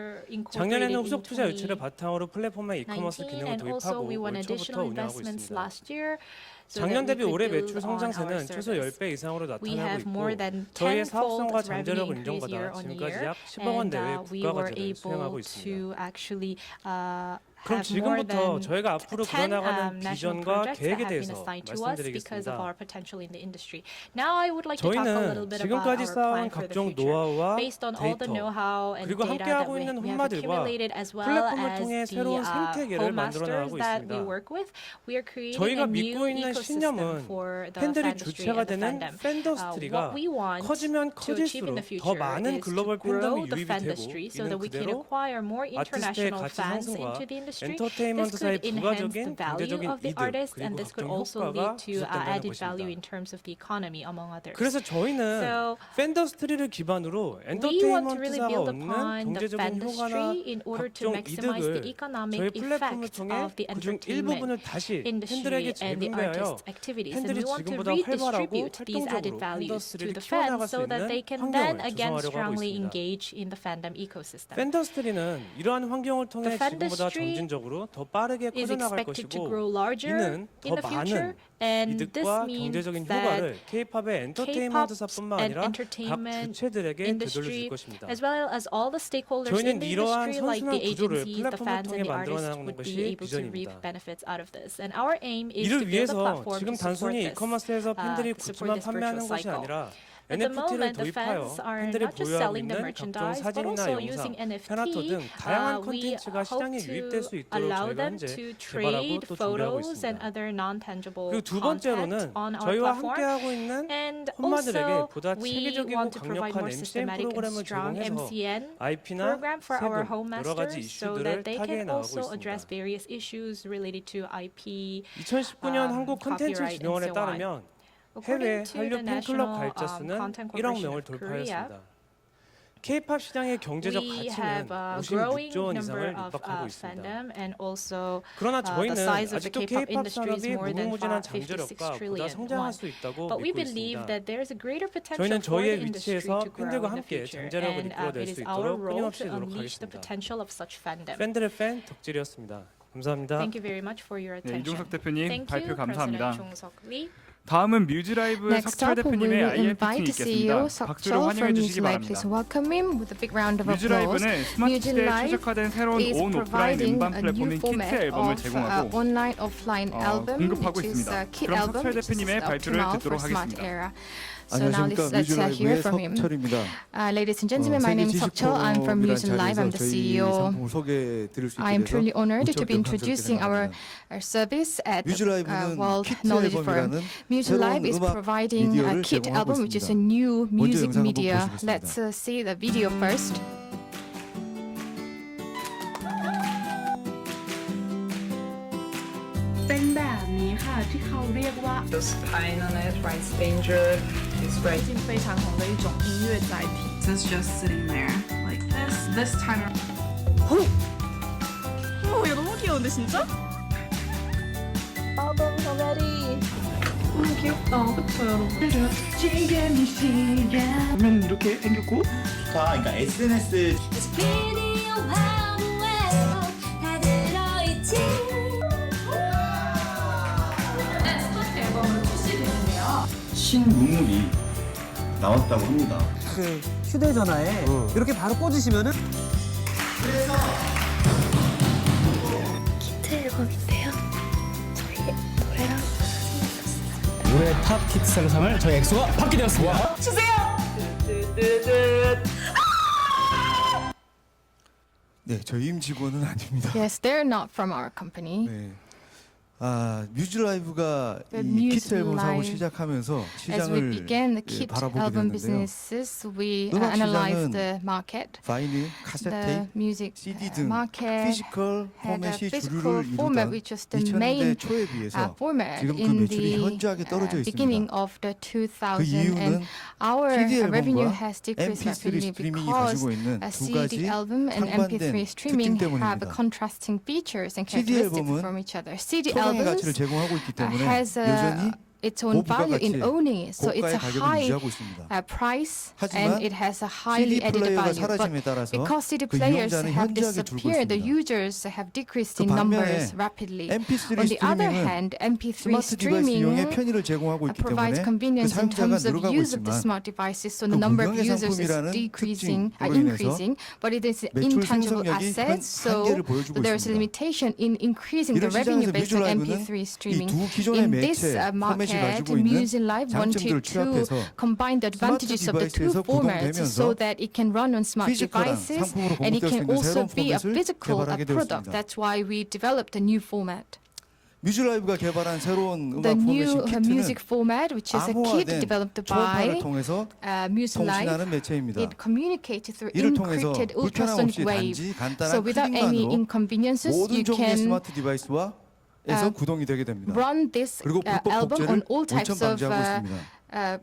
were 작년에는 incorporated in 후속 투자 유치를 바탕으로 플랫폼의 이커머스 2019, 기능을 and also we 도입하고 won 올 additional 초부터 운영하고 investments 있습니다. last year. So 작년 that we 대비 올해 could 매출 build on our 성장세는 최소 service. 10배 이상으로 We 나타나고 have more 있고 than 저희의 tenfold 사업성과 revenue 잠재력을 increase year 인정받아 on 지금까지 year, 약 10억 원 and 내외의 we 국가 were 과제를 수행하고 able 있습니다. to actually 그럼 have more 지금부터 than 저희가 앞으로 10 그려나가는 national 비전과 projects that 계획에 have been 대해서 assigned to us because of 말씀드리겠습니다. our potential in the industry. Now I would like to talk a little 저희는 bit about our 지금까지 plan 쌓아온 for the 각종 future. 노하우와 Based on all the 데이터 know-how and 그리고 data that 함께하고 we 있는 have 홈마들과 accumulated as well 플랫폼을 as 통해 the 새로운 생태계를 home 만들어 masters 나가고 that we 있습니다. work with, we are creating 저희가 a new 믿고 있는 ecosystem 신념은 for the 팬들이 fandustry 주체가 and the 되는 fandom. 팬더스트리가 What we want 커지면 to achieve in the 커질수록 더 future 많은 is to 글로벌 grow 팬덤이 the 유입이 되고 fandustry so that 이는 we can 그대로 acquire more 아티스트의 international 가치 fans 상승과 into the industry. This 엔터테인먼트사의 could enhance the 부가적인 value 경제적인 of the 이득 artist, and 그리고 this could 각종 also 효과가 lead to 지속된다는 added value 것입니다. in terms of the economy, among others. 그래서 저희는 So, 팬더스트리를 기반으로 we want to really 엔터테인먼트사가 build 얻는 upon the 경제적인 효과나 fandustry in order to 각종 maximize the 이득을 economic 저희 플랫폼을 effects 통해 of the 그중 entertainment 일부분을 다시 팬들에게 industry and the 재분배하여 artists' activities, and 팬들이 we want to 지금보다 활발하고 redistribute these added 활동적으로 values to 팬더스트리를 the 키워나갈 fans 수 so that 있는 they can then 환경을 again 조성하려고 하고 strongly 있습니다. engage in the fandom ecosystem. 팬더스트리는 이러한 환경을 통해 The 지금보다 fandustry 점진적으로 더 빠르게 is 커져나갈 expected to 것이고 grow larger 이는 in 더 the future, 많은 and this 이득과 means 경제적인 that 효과를 K-팝의 엔터테인먼트사뿐만 and 아니라 각 entertainment 주체들에게 되돌려줄 industry, 것입니다. as well as all the stakeholders in 저희는 the 이러한 industry, like 선순환 the 구조를 agencies, the 플랫폼을 fans, 통해 and the 만들어 artists, 나가는 would 것이 be able to reap 비전입니다. benefits out of this. And our aim is 이를 to build a 위해서 platform 지금 to support 단순히 this. 이커머스에서 팬들이 to support 굿즈만 this 판매하는 virtual 것이 cycle. 아니라 At the NFT를 moment, the 도입하여 fans are 팬들이 not just 보유하고 selling the 있는 각종 merchandise, but 사진이나 also 영상, using 페나토 등 NFT. 다양한 We 콘텐츠가 hope 시장에 유입될 수 to 있도록 allow 저희가 them 현재 to 개발하고 trade 또 준비하고 photos and 있습니다. other non-tangible 그리고 두 content 번째로는 on our 저희와 platform. 함께하고 있는 And 홈마들에게 also, 보다 we 체계적이고 want to provide 강력한 more MCN systematic and 프로그램을 strong 제공해서 MCN IP나 program for our 세금, home 여러 가지 masters so 이슈들을 that they 타개해 can 나가고 also address 있습니다. various issues related to IP. 2019년 한국 콘텐츠 copyright 진흥원에 and so on. 따르면 According 해외 to 한류 the 팬클럽 National 가입자 수는 Content 1억 Corporation 명을 of Korea, 돌파하였습니다. K-팝 시장의 경제적 we 가치는 have a growing 56조 원 number 이상을 of 육박하고 있습니다. fandom, and also 그러나 the 저희는 size of the 아직도 K-pop K-팝 industry is 산업이 more than 무궁무진한 56 잠재력과 보다 trillion 성장할 won. 수 있다고 But we 믿고 believe 있습니다. that there is a greater potential 저희는 for the 저희의 industry 위치에서 to grow 팬들과 in the 함께 future, 잠재력을 and 이끌어낼 it 수 is our 있도록 role 끊임없이 to unleash the 노력하겠습니다. potential of such fandom. 팬들의 팬 덕질이었습니다. 감사합니다. Thank you very much for your 네, attention. 이종석 대표님 Thank 발표 you, 감사합니다. President 종석 Lee. 다음은 뮤즈라이브 Next 석철 up, we 대표님의 will IR invite 피칭이 the CEO 있겠습니다. 박수로 Seokchul 환영해 from 주시기 MuseLive. Please 바랍니다. welcome him with a big round of applause. 뮤즈라이브는 스마트 시대에 MuseLive 최적화된 새로운 is 온 오프라인 providing 음반 a new 플랫폼인 키트 format 앨범을 of 제공하고 online offline album, 공급하고 which is 있습니다. a kit 그럼 album, 석철 which is 대표님의 up to 발표를 now for 듣도록 Smart 하겠습니다. Era. So now 안녕하십니까. let's hear 뮤즈라이브의 from him. 석철입니다. Ladies and gentlemen, my name is Seokchul. I'm from MuseLive. I'm the CEO. 상품을 소개해 드릴 수 있게 I am 돼서 truly honored to be 무척 introducing our 감사드립니다. service at 뮤즈라이브는 World 키트 Knowledge Forum. 앨범이라는 MuseLive is 새로운 음악 providing a 미디어를 kit 제공하고 album, which is a 있습니다. new music 영상 한번 media. 보시겠습니다. Let's see the video first. เป็นแบบนี้ค่ะที่เขาเรียกว่า 就是拍那 right danger is right 最近非常红的一种音乐载体。 it's just sitting there like this time 오, 이거 너무 귀여운데 진짜? Album already. 너무 귀엽다. 그쵸 여러분? 화면 이렇게 생겼고 그러니까 SNS 비디오 화보에서 다 들어있지. 스타트 앨범으로 출시되는데요. 신문물이 나왔다고 합니다. 그 휴대전화에 이렇게 바로 꽂으시면은 키트 앨범인데요. 저희 노래랑 올해 탑 키트 상상을 저희 엑소가 받게 되었습니다. 네, 저희 임직원은 아닙니다. Yes, they're not from our company. 네. 뮤즈라이브가 The 이 키트 앨범 사업을 MuseLive, 시작하면서 As we 시장을 began the 예, kit 바라보게 album 됐는데요. businesses, we 음악 analyzed 시장은 the market. 바이닐, 카세트 The 테이프, music CD 등 market 피지컬 had a 포맷이 physical 주류를 format, 이루던 which was the 2000년대 main 초에 비해서 format 지금 그 in 매출이 the 현저하게 떨어져 beginning 있습니다. of the 그 2000s, 이유는 and our CD revenue 앨범과 has decreased MP3 rapidly 스트리밍이 because 가지고 있는 두 CD 가지 album and 상반된 MP3 streaming 특징 have 때문입니다. contrasting features and CD characteristics 앨범은 from each other. CD 초강의 가치를 albums 제공하고 있기 때문에 has 여전히 its own value in 고부가가치, owning it. So it's 고가의 a 가격을 high 유지하고 있습니다. price 하지만 and it has a highly CD added 플레이어가 value. But 사라짐에 따라서 because CD 그 players 이용자는 have 현저하게 줄고 disappeared, the 있습니다. users have decreased 그 in 반면에 numbers rapidly. MP3 On the other 스트리밍은 hand, MP3 스마트 디바이스 이용의 streaming 편의를 제공하고 있기 provides 때문에 그 convenience in 사용자가 terms of 늘어가고 use of the 있지만 smart devices. So 그 the number of 무형의 users is 상품이라는 increasing, 특징으로 인해서 increasing, but it is 매출 intangible 생성력이 assets. So 한계를 보여주고 there is a 있습니다. limitation in increasing the 이런 revenue 시장에서 based on 뮤즈라이브는 MP3 streaming. 이 두 기존의 In this 매체 포맷이 market, 가지고 있는 Music Live 장점들을 wanted to 취합해서 combine the advantages of the two 디바이스에서 formats so 구동되면서 that it can run on smart 피지컬한 devices 상품으로 and it 공급될 수 can 있는 also 새로운 be a 포맷을 physical 개발하게 product. 되었습니다. That's why we developed a new format. 뮤즈라이브가 개발한 새로운 The 음악 new 포맷인 music 키트는 format, which is a kit 암호화된 developed 초음파를 by 통해서 Music Live, 통신하는 매체입니다. it communicates through 이를 통해서 encrypted 불편함 ultrasonic 없이 wave. 단지 간단한 So without any 클릭만으로 inconveniences, 모든 you 종류의 can 스마트 디바이스에서 구동이 되게 됩니다. run this 그리고 불법 album on 복제를 all 원천 types of 방지하고 있습니다.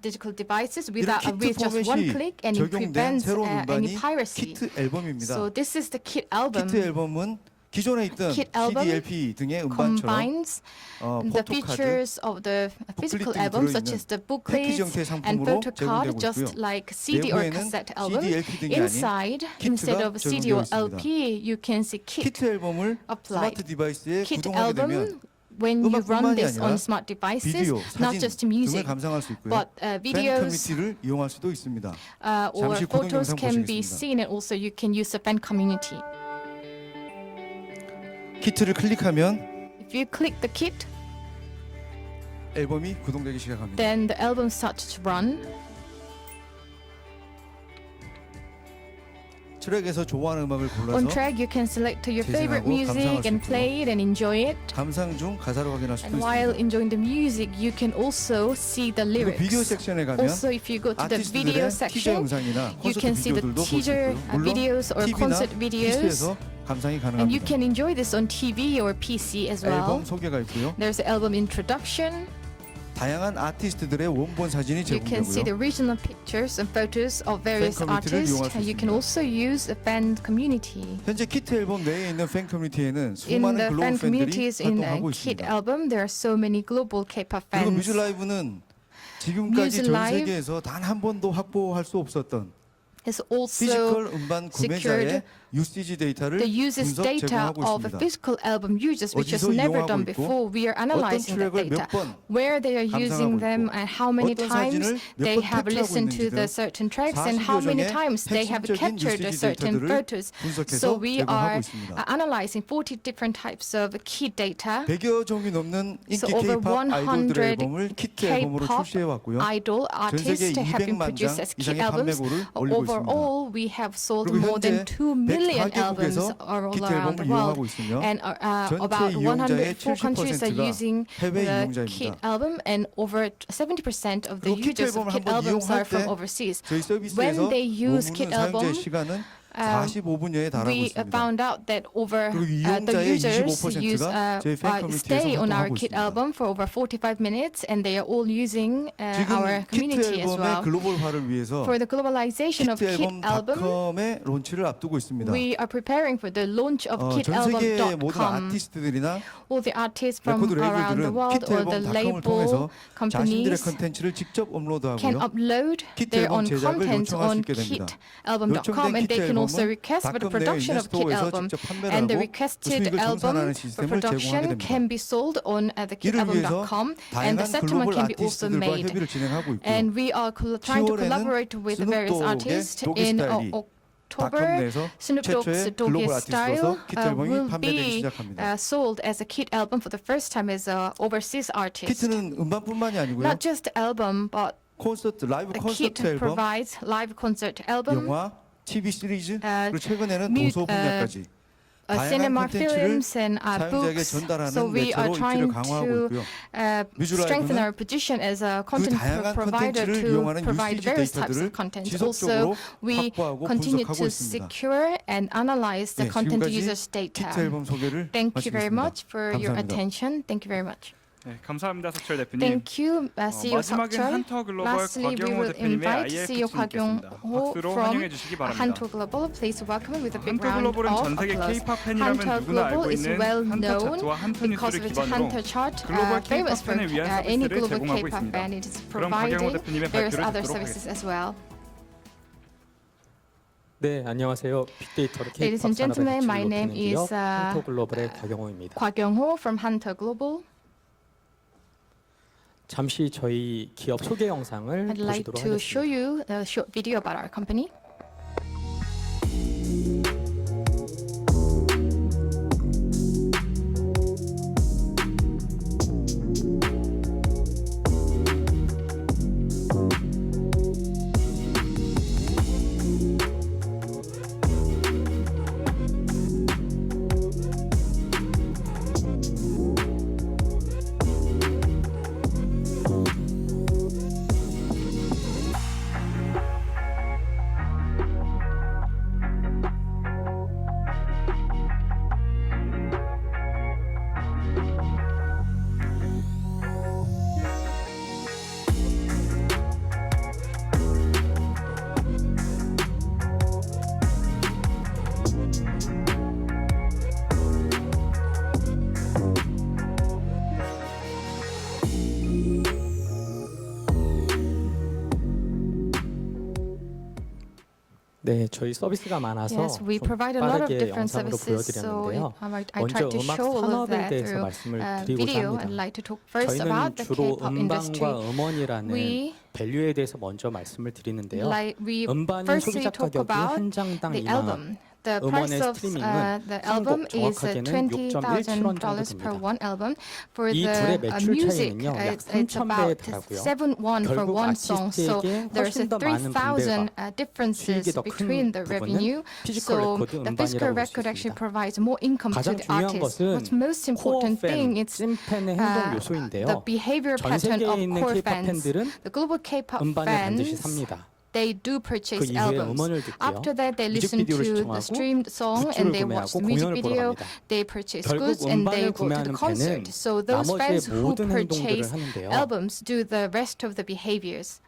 digital devices 이런 without 키트 with just one 포맷이 click, and it 적용된 prevents 새로운 any 음반이 piracy. 키트 앨범입니다. So this is the kit album. 키트 앨범은 기존에 있던 Kit album CD, LP 등의 음반처럼 combines the 포토카드, features of the physical 북클립 등이 album, such as the booklets 패키지 형태의 and 상품으로 photo card, 제공되고 just 있고요. like CD or 내부에는 cassette album. CD, LP 등이 Inside, 아닌 instead 키트가 of CD or 적용되어 있습니다. LP, you can see kit 키트 앨범을 applied. 스마트 디바이스에 Kit 구동하게 되면 album, when you run 음악뿐만이 this 아니라 on smart devices, 비디오, not 사진 just 등을 music, 감상할 수 있고요. but 팬 videos 커뮤니티를 이용할 수도 있습니다. or 잠시 구동 photos 영상 can be 보시겠습니다. seen, and also you can use the fan community. 키트를 클릭하면 If you click the kit, 앨범이 구동되기 시작합니다. then the album starts to run. 트랙에서 좋아하는 음악을 On 골라서 track, you can select your favorite 재생하고 music 감상할 수 and 있고요. play it and enjoy it. 감상 중 가사를 확인할 수도 And while 있습니다. enjoying the music, you can also see the 그리고 비디오 lyrics. 섹션에 가면 Also, if you go to the video 아티스트들의 티저 section, 영상이나 you 콘서트 can see the 비디오들도 볼 수 teaser 있고요. 물론 videos or TV나 concert videos, PC에서 감상이 and you 가능합니다. can enjoy this on TV or PC as well. 앨범 소개가 있고요. There's an album introduction. 다양한 아티스트들의 원본 사진이 You can see the 제공되고요. original pictures and photos of various 커뮤니티를 artists. 이용할 수 You can 있습니다. also use the fan community. 현재 키트 앨범 내에 있는 팬 커뮤니티에는 In 수많은 the 글로벌 fan 팬들이 communities in 활동하고 Kit 있습니다. album, there are so many global K-pop 그리고 fans. 뮤즈 라이브는 지금까지 뮤즈 전 라이브 세계에서 단 한 번도 확보할 수 없었던 Has also 피지컬 음반 secured 구매자의 유시지 데이터를 the users' 분석 data 제공하고 of 있습니다. physical album users, which is 어디서 never 이용하고 done 있고, before. We are analyzing that 트랙을 data, 몇 번 where they are using 감상하고 them 있고, and how many 어떤 times 사진을 몇 they 번 have 캡처하고 listened to 있는지 the 등 certain tracks and 40여 how many 종의 times they have 핵심적인 captured the 유시지 certain 데이터들을 photos. 분석해서 So we 제공하고 are 있습니다. analyzing 40 different types of key data. 100여 종이 넘는 인기 So over K-pop 아이돌들의 100 앨범을 키트 앨범으로 K-pop 출시해 왔고요. idol 전 세계 artists have been 200만 produced 장 as key 이상의 albums. 판매고를 올리고 있습니다. Overall, we have sold 그리고 more than 현재 2 million 104개국에서 albums all 키트 around the 앨범을 이용하고 world. 있으며 And 전체 about 이용자의 104 countries are 70%가 using 해외 the 이용자입니다. kit album, and over 70% of the 그리고 키트 users of 앨범을 kit 한번 albums are 이용할 from 때 overseas. 저희 서비스에서 When they use kit 머무는 사용자의 album, 시간은 45분여에 달하고 we 있습니다. found out that over 그리고 the 이용자의 users 25%가 use 저희 팬 커뮤니티에서 stay on our 활동하고 kit 있습니다. album for over 45 minutes, and they are all using our 지금 키트 community as 앨범의 well. 글로벌화를 위해서 For the globalization of 키트 kit 앨범 album, 닷컴의 론치를 앞두고 있습니다. we are preparing for the launch of 전 세계의 모든 kitalbum.com. 아티스트들이나 All the artists from 레코드 around the 레이블들은 world 키트 or the 앨범 닷컴을 label 통해서 자신들의 companies 컨텐츠를 직접 can 업로드하고요. upload 키트 their 앨범 own 제작을 content 요청할 수 on 있게 됩니다. kitalbum.com, and 요청된 they 키트 can also 앨범은 request for the 닷컴 내에 production 있는 of kit 스토어에서 album, 직접 판매를 and the 하고 requested 수익을 album 정산하는 for 시스템을 제공하게 production 됩니다. can be sold on the 이를 위해서 kitalbum.com, and the 다양한 settlement 글로벌 can be also 아티스트들과 made. 협의를 진행하고 있고요. And we are trying to 10월에는 collaborate with various 스눕독의 artists 도기 in 스타일이 닷컴 October. 내에서 Snoop Dogg's 최초의 Doggy 글로벌 Style 아티스트로서 키트 앨범이 will 판매되기 be 시작합니다. sold as a kit album for the first time as a overseas artist. 키트는 음반뿐만이 아니고요. Not just album, but 콘서트, 라이브 a kit 콘서트 앨범, provides live concert album, 영화, TV 시리즈, 그리고 최근에는 뮤- 도서 분야까지 다양한 cinema 콘텐츠를 films and 사용자에게 books. 전달하는 So we are 매체로 입지를 trying 강화하고 to 있고요. strengthen 뮤즈라이브는 our position as a 그 content 다양한 provider 콘텐츠를 to 이용하는 provide 유시지 various types 데이터들을 of content. 지속적으로 Also, we 확보하고 continue 분석하고 to 있습니다. secure and analyze the 네, content 지금까지 users' data. 키트 앨범 소개를 Thank you very 마치겠습니다. much for your 감사합니다. attention. Thank you very much. 네, 감사합니다, 석철 대표님. Thank you, CEO 마지막은 Seokchul. 한터 글로벌 Lastly, we 곽영호 will 대표님의 invite IL CEO 피칭님께서입니다. 곽영호 박수로 from 환영해 주시기 바랍니다. Hanto Global. Please welcome him with a big 한터 round 글로벌은 of 전 세계 applause. K-pop 팬이라면 Hanto 누구나 알고 Global is 있는 well 한터 known 차트와 한터 because 뉴스를 of its 기반으로 Hanto chart, 글로벌 famous K-pop for 팬을 위한 any 서비스를 global 제공하고 K-pop 있습니다. band. It is 그럼 곽영호 providing 대표님의 various 발표를 other 듣도록 services 하겠습니다. as well. 네, 안녕하세요. 빅데이터로 Ladies K-pop and gentlemen, 산업의 my 핵심을 name 높이는 기업 is 한터 글로벌의 곽영호입니다. Kwagyeong-ho from Hanto Global. 잠시 저희 기업 소개 영상을 I'd like 보시도록 to show 하겠습니다. you a short video about our company. 네, 저희 서비스가 많아서 Yes, we 좀 provide a lot of 빠르게 different 영상으로 services. So 보여드렸는데요. I 먼저 tried to 음악 show all of 산업에 that 대해서 through 말씀을 드리고자 video. I'd 합니다. like to talk first 저희는 about the 주로 K-pop industry. 음반과 음원이라는 We 밸류에 대해서 먼저 말씀을 드리는데요. we 음반은 firstly 소비자 talk 가격이 about 한 장당 the 2만 album. 원. The price 음원의 of 스트리밍은 the 한국 album is 정확하게는 $6.17 정도 $20,000 per 됩니다. one album. For 이 the 둘의 매출 music, 차이는요, 약 it's 3,000배에 about 달하고요. 7 won for 결국 one song. So 아티스트에게 there's 훨씬 a 더 많은 3,000 분배가 differences 수익이 더 큰 between the 부분은 revenue. 피지컬 So 레코드 the physical 음반이라고 볼 수 record actually 있습니다. provides more income to 가장 the 중요한 artist. 것은 What's most 코어 important thing 팬, is 찐팬의 행동 the 요소인데요. behavior 전 pattern 세계에 of 있는 core K-pop fans. 팬들은 The global K-pop 음반을 반드시 fans, 삽니다. they do 그 purchase 이후에 albums. 음원을 듣고요. After that, they listen 뮤직비디오를 to the 시청하고 streamed song 굿즈를 and they watch 구매하고 the music 공연을 보러 video. 갑니다. They purchase 결국 goods and 음반을 they go to 구매하는 the concert. 팬은 So those fans 나머지의 who 모든 행동들을 purchase 하는데요. albums do the rest of the behaviors.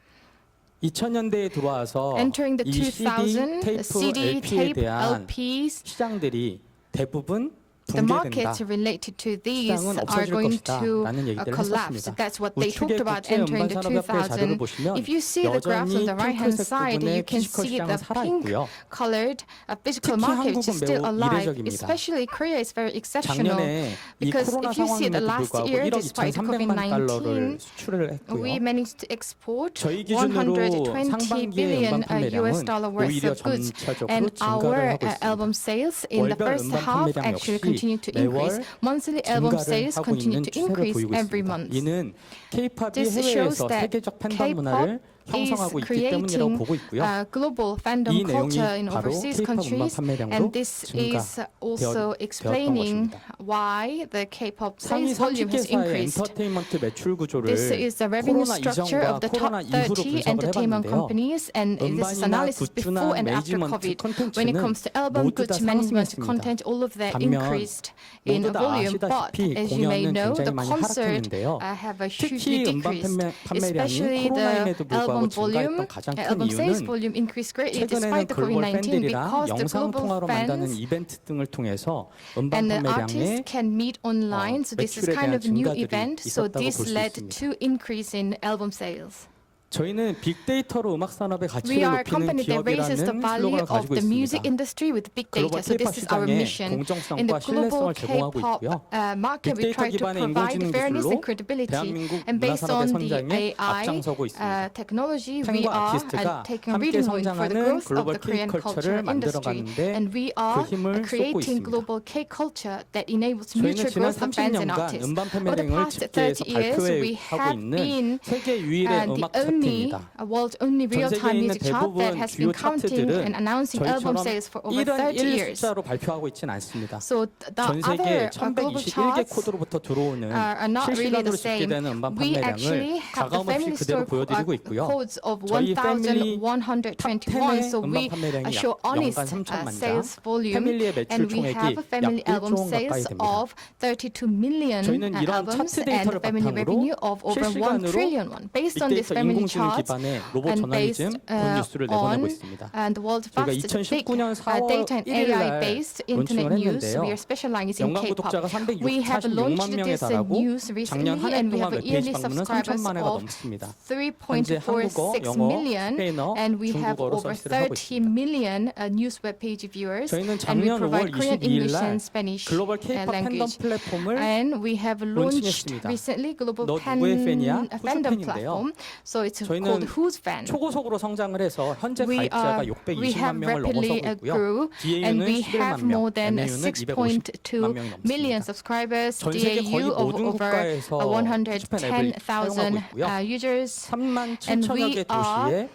2000년대에 들어와서 Entering the 이 CD, 2000, 테이프, CD, LP에 tape, 대한 LPs, 시장들이 대부분 the 붕괴된다. markets related to these 시장은 are 없어질 going 것이다. to 라는 얘기들을 collapse. 했었습니다. That's what they talked 우측의 about 국제 entering the 음반산업협회 자료를 2000. 보시면 If you see the graphs on 여전히 the right-hand 핑크색 side, 부분의 you can 피지컬 see 시장은 the 살아있고요. pink-colored physical 특히 market which is 한국은 still 매우 alive. 이례적입니다. Especially Korea is very exceptional 작년에 이 because 코로나 if you see the 상황임에도 last 불구하고 year, 1억 despite 2,300만 달러를 COVID-19, 수출을 we 했고요. managed to export 저희 기준으로 120 상반기의 billion 음반 US 판매량은 dollar worth 오히려 of goods, 점차적으로 and 증가를 our 하고 있습니다. album sales in the 월별 first 음반 half 판매량 actually 역시 continue to increase. 매월 Monthly album 증가를 sales 하고 continue 있는 to 추세를 increase 보이고 every 있습니다. month. 이는 K-팝이 This shows 해외에서 that 세계적 팬덤 K-pop 문화를 is 형성하고 있기 때문이라고 creating 보고 있고요. global 이 fandom 내용이 culture in 바로 overseas K-팝 음반 countries, 판매량도 and this is also explaining 것입니다. why the K-pop 상위 sales volume has 30개사의 increased. 엔터테인먼트 매출 구조를 This is the revenue 코로나 structure 이전과 of the 코로나 top 이후로 30 분석을 entertainment 해봤는데요. companies, and this is 음반이나 analysis 굿즈나 before and after 매니지먼트 COVID. When 콘텐츠는 it comes to album, 모두 다 goods, management, 상승했습니다. content, all of that 반면 increased in 모두 다 volume. But 아시다시피 as you may 공연은 know, the 굉장히 많이 concert 하락했는데요. have a 특히 hugely 음반 decreased, 판매량이 especially the 코로나임에도 불구하고 album volume. 증가했던 가장 큰 Album sales 이유는 volume increased greatly 최근에는 despite the 글로벌 COVID-19 팬들이랑 because the 영상 global 통화로 만드는 fans 이벤트 등을 통해서 음반 and the 판매량에 artists can meet online. So this is 매출에 kind 대한 of a new 증가들이 event. So 있었다고 this 볼 수 led 있습니다. to increase in album sales. 저희는 빅데이터로 음악 산업의 We 가치를 are a 높이는 company that raises the 기업이라는 value 슬로건을 of 가지고 the 있습니다. music industry with big 글로벌 data. So K-팝 this is our 시장에 mission. In 공정성과 the global 신뢰성을 제공하고 K-pop 있고요. market, we 빅데이터 try to 기반의 provide 인공지능 fairness 기술로 and credibility. 대한민국 And based 문화산업의 on the 성장에 AI 앞장서고 있습니다. technology, we 팬과 are 아티스트가 taking a 함께 leading role for the 성장하는 growth of 글로벌 the Korean culture K-컬처를 industry. 만들어가는데 And we 그 are 힘을 쏟고 creating 있습니다. global K-culture that enables 저희는 mutual 지난 growth of fans and 30년간 artists. 음반 Over the 판매량을 past 집계해서 30 years, we 발표하고 have 있는 been 세계 유일의 the 음악 only only real-time 있는 music chart that 대부분 has 주요 been counting 차트들은 and announcing album 저희처럼 sales for over 1은 30 1 years. 숫자로 발표하고 있지는 않습니다. So the 전 other 세계 global 1121개 charts 코드로부터 들어오는 are not really the 실시간으로 same. 집계되는 음반 We actually 판매량을 have the 가감없이 family 그대로 store 보여드리고 있고요. codes of 저희 패밀리 탑 1121. 10의 So we 음반 판매량이 show 약 honest 연간 3천만 장, sales volume, 패밀리의 매출 and we 총액이 have a family 약 album 1조 원 가까이 sales 됩니다. of 32 million 저희는 이러한 albums 차트 and 데이터를 family 바탕으로 revenue of over 1 실시간으로 trillion won. Based on this 빅데이터 family 인공지능 chart 기반의 로봇 and 저널리즘 based 본 뉴스를 내보내고 on 있습니다. and the world's 저희가 fastest big 2019년 4월 data and 1일 날 AI-based internet 론칭을 news. 했는데요. We are specializing in 연간 K-pop. 구독자가 We have 346만 launched 명에 this 달하고 news 작년 recently, 한 해 and we 동안 have a 웹페이지 yearly 방문은 subscribers 3천만 회가 of 넘습니다. 3.46 영어, million, 스페인어, and we have 중국어로 over 서비스를 하고 30 million news web page viewers, 저희는 and we 작년 5월 provide Korean, 22일 English, 날 and Spanish 글로벌 K-pop 팬덤 language. 플랫폼을 And we have launched 론칭했습니다. recently global 너 누구의 팬이야? 후즈 fandom 팬인데요. platform. So it's 저희는 called Who's Fan. 초고속으로 성장을 해서 현재 We 가입자가 have 620만 명을 rapidly 넘어서고 있고요. grew, and DAU는 we 11만 have 명, more than MAU는 6.2 명이 million 넘습니다. subscribers, 전 세계 거의 DAU of 모든 over 국가에서 퓨즈팬 앱을 사용하고 110,000 있고요. users. 3만 And 7천여 we 개 도시에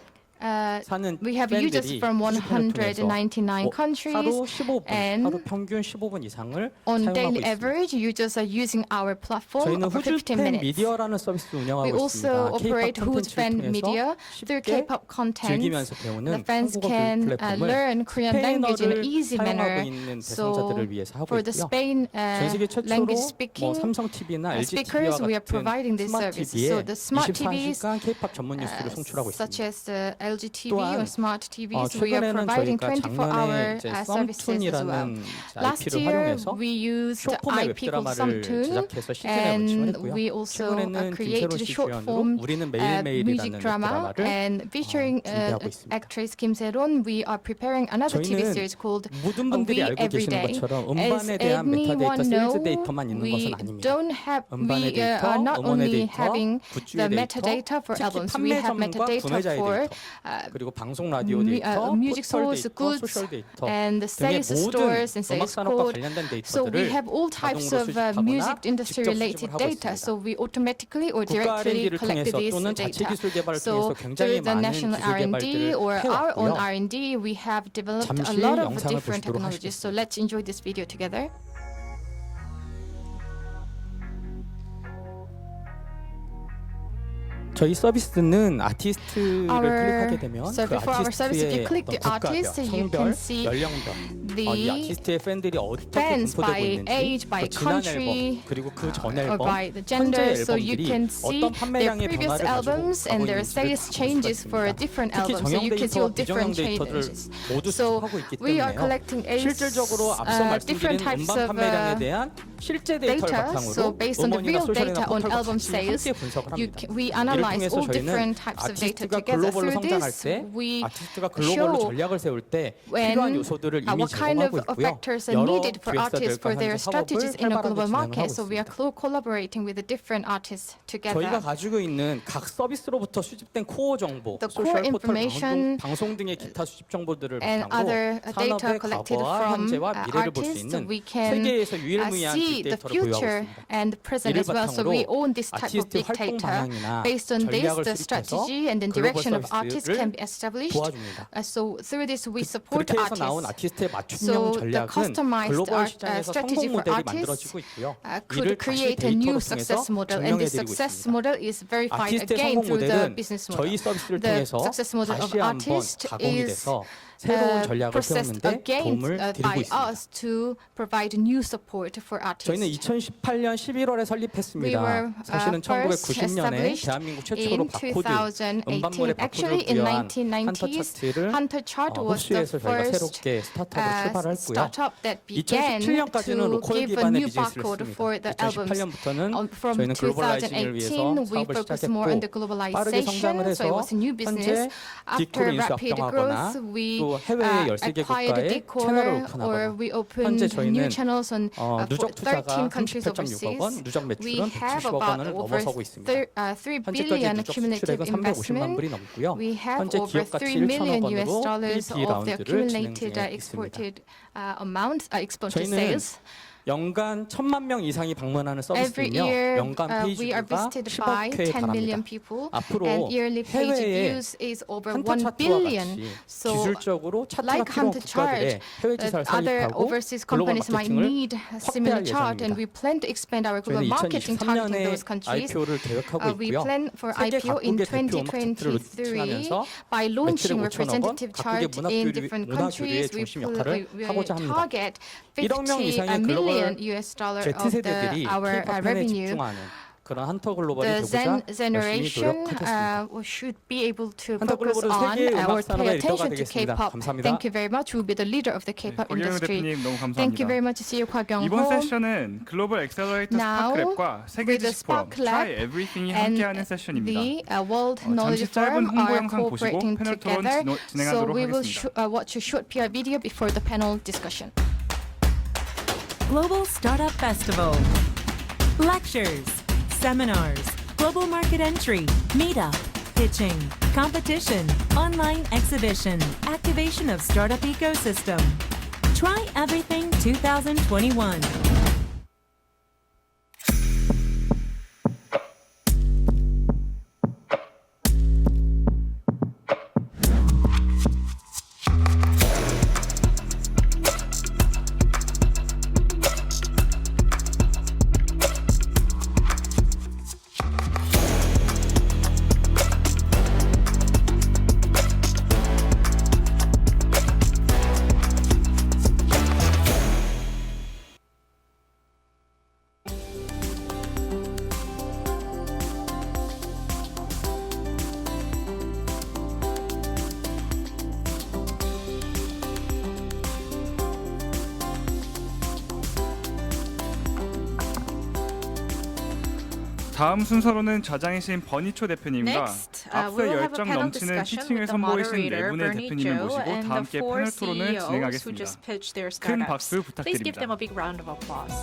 사는 we have users 팬들이 from 퓨즈팬을 통해서 199 countries, 하루 15분, and 하루 평균 15분 이상을 on 사용하고 daily 있습니다. average, users are using our platform 저희는 for 15 후즈팬 minutes. 미디어라는 서비스를 We 운영하고 also 있습니다. operate K-pop Who's Fan 콘텐츠를 Media 통해서 through 쉽게 K-pop content. 즐기면서 The 배우는 fans 한국어 교육 can 플랫폼을 learn Korean language in an 스페인어를 easy 사용하고 manner. 있는 So 대상자들을 위해서 하고 for the 있고요. Spain 전 세계 최초로 language 뭐 speaking 삼성 TV나 LG speakers, TV와 we are 같은 providing this 스마트 service. TV에 So the smart TVs 24시간 K-pop 전문 뉴스를 송출하고 such 있습니다. as the LG TV 또한 or smart TVs, we are 최근에는 providing 저희가 24-hour 작년에 services as well. 썸툰이라는 Last IP를 year, 활용해서 we used 쇼폼의 IP called 웹드라마를 Somtune, 제작해서 시즌에 and 론칭했고요. we also 최근에는 created 김세론 a 씨 short 주연으로 form 우리는 music 매일매일이라는 drama, 웹드라마를 and featuring 준비하고 있습니다. actress Kim Se-ron, we are preparing another TV 저희는 series called 모든 We 분들이 알고 Every 계시는 Day. 것처럼 As 음반에 대한 메타데이터, anyone 세일즈 know, 데이터만 있는 we 것은 아닙니다. don't have, 음반의 we 데이터, are not 음원의 only 데이터, having 굿즈의 the 데이터, metadata for 특히 albums. We have 판매점과 metadata 구매자의 for 데이터, 그리고 방송 라디오 데이터, music 포털 source, 데이터, goods, 소셜 데이터 and the 등의 sales 모든 stores and 음악 sales 산업과 code. 관련된 So we 데이터들을 have all types 자동으로 of 수집하거나 music industry 직접 related 수집을 하고 data. 있습니다. So we automatically or 국가 directly R&D를 collect 통해서 this 또는 자체 data. 기술 개발을 So 통해서 굉장히 through the 많은 national 기술 R&D 개발들을 or our own 해왔고요. R&D, we have developed a 잠시 lot of 영상을 different 보시도록 technologies. So 하겠습니다. let's enjoy this video together. 저희 서비스는 아티스트를 Our 클릭하게 되면 그 service for our service, if you 아티스트의 click the 어떤 국가별, artist, you 성별, can see 연령별, 이 the 아티스트의 팬들이 어떻게 fans 분포되고 by 있는지, age, by 그 지난 country, 앨범 그리고 그 전 or 앨범, by the 현재 gender, so you 앨범들이 can see 어떤 their 판매량의 previous 변화를 가지고 albums 가고 and their 있는지를 sales 볼 수가 changes for 있습니다. different 특히 albums. So 정형 you can see 데이터와 all 비정형 different 데이터를 changes. 모두 So 수집하고 있기 we are 때문에요. collecting 실질적으로 앞서 different 말씀드린 types 음반 of 판매량에 대한 실제 데이터를 data. 바탕으로 So based on the 음원이나 real 소셜이나 data on 포털과 album 같이 sales, 함께 분석을 합니다. we 이를 analyze 통해서 all 저희는 different types of data 아티스트가 together. 글로벌로 Through 성장할 this, 때 we 아티스트가 글로벌로 show 전략을 세울 때 when 필요한 요소들을 이미 what kind 제공하고 of 있고요. factors are 여러 needed for artists for 기획사들과 their 현재 사업을 strategies in a 활발하게 global 진행하고 market. So we are 있습니다. collaborating with the different artists 저희가 together. 가지고 있는 각 서비스로부터 수집된 코어 정보, The 소셜 core 포털, information 방송 등의 기타 수집 정보들을 and 바탕으로 other data 산업의 collected 과거와 from 현재와 미래를 볼 수 artists, 있는 we can 세계에서 유일무이한 see the 빅데이터를 보유하고 future 있습니다. and the present 이를 as well. So 바탕으로 we own this type of 아티스트 big 활동 data. 방향이나 Based on this, 전략을 the 수립해서 strategy and the 글로벌 direction of artists can 서비스를 be established. 도와줍니다. So through this, we support 그렇게 해서 나온 artists. 아티스트의 맞춤형 So the 전략은 customized 글로벌 시장에서 strategy 성공 for 모델이 artists 만들어지고 있고요. could 이를 다시 create a new 데이터로 통해서 success model, and this 증명해드리고 success 있습니다. model is verified 아티스트의 again 성공 through the 모델은 business model. 저희 서비스를 The 통해서 success model of 다시 한번 artist 가공이 is 돼서 새로운 전략을 processed 세우는데 again 도움을 드리고 by 있습니다. us to provide new support for 저희는 artists. 2018년 11월에 We 설립했습니다. were 사실은 first 1990년에 established 대한민국 최초로 in 바코드, 2018. 음반물의 바코드를 Actually, in 부여한 1990s, 한터 차트를 Hunter chart was the 흡수해서 저희가 first 새롭게 스타트업을 출발했고요. startup that began 2017년까지는 to 로컬 give a 기반의 new 비즈니스를 barcode 했습니다. for the albums. 2018년부터는 From 저희는 글로벌라이징을 위해서 2018, we 사업을 focused more on the 시작했고 빠르게 성장을 globalization, so it 해서 was a new business. 현재 After 디코를 인수 rapid 합병하거나 growth, we 또 해외 13개 acquired 국가에 Decor, 채널을 or 오픈하거나 we 현재 opened new 저희는 channels on 누적 투자가 13 countries 38.6억 원, overseas. 누적 We 매출은 have 170억 about 원을 over 넘어서고 있습니다. 3 현재까지 billion 누적 cumulative 수출액은 350만 불이 investment. 넘고요. We have 현재 over 기업 가치 3 million 1천억 US 원으로 dollars 1B of the 라운드를 진행 accumulated 중에 있습니다. exported amount, exported 저희는 sales. 연간 1,000만 명 이상이 방문하는 Every 서비스이며 year, 연간 we are 페이지가 visited by 10억 회에 10 million 달합니다. people, 앞으로 and yearly page 해외에 views is over 헌터 1 차트와 billion. 같이 So, 기술적으로 차트가 like 필요한 Hunter chart, 국가들의 해외 지사를 other 설립하고 overseas 글로벌 companies might 마케팅을 need a similar 확대할 chart, and we 예정입니다. plan to expand our global 저희는 marketing targeting 2023년에 those countries. IPO를 계획하고 We 있고요. plan for 세계 IPO in 각국의 대표 음악 차트를 2023 론칭하면서 by 매출의 launching 5천억 원, representative 각국의 chart in different 문화교류의 countries. We 중심 역할을 하고자 합니다. target 1억 명 50 이상의 million 글로벌 US dollar of Z세대들이 our K-pop 팬에 revenue. 집중하는 그런 한터 글로벌이 The 되고자 Zen 열심히 generation 노력하겠습니다. should be able to 한터 focus 글로벌은 on 세계 or 음악 pay 산업의 리더가 attention to 되겠습니다. K-pop. 감사합니다. Thank you very much. We'll be the leader of the K-pop 곽영우 industry. 대표님 너무 감사합니다. Thank you very much. See you, 곽영호. 이번 세션은 글로벌 액셀러레이터 Now, 스파크랩과 세계 with the 지식 포럼 Spark Try Lab Everything이 and 함께하는 세션입니다. the World Knowledge 잠시 짧은 Forum 홍보 are 영상 보시고 cooperating 패널 토론 together. So 진행하도록 we will 하겠습니다. watch a short PR video before the panel discussion. Global Startup Festival. Lectures, seminars, global market entry, meetup, pitching, competition, online exhibition, activation of startup ecosystem. Try Everything 2021. 다음 순서로는 좌장이신 버니초 대표님과 Next, 앞서 we will have a 열정 panel 넘치는 discussion 피칭을 with the 선보이신 네 moderator, 분의 Bernie 대표님을 Cho, 모시고 and 다 the 함께 four 패널 토론을 CEOs who 진행하겠습니다. just pitched their 큰 startups. 박수 Please give them 부탁드립니다. a big round of applause.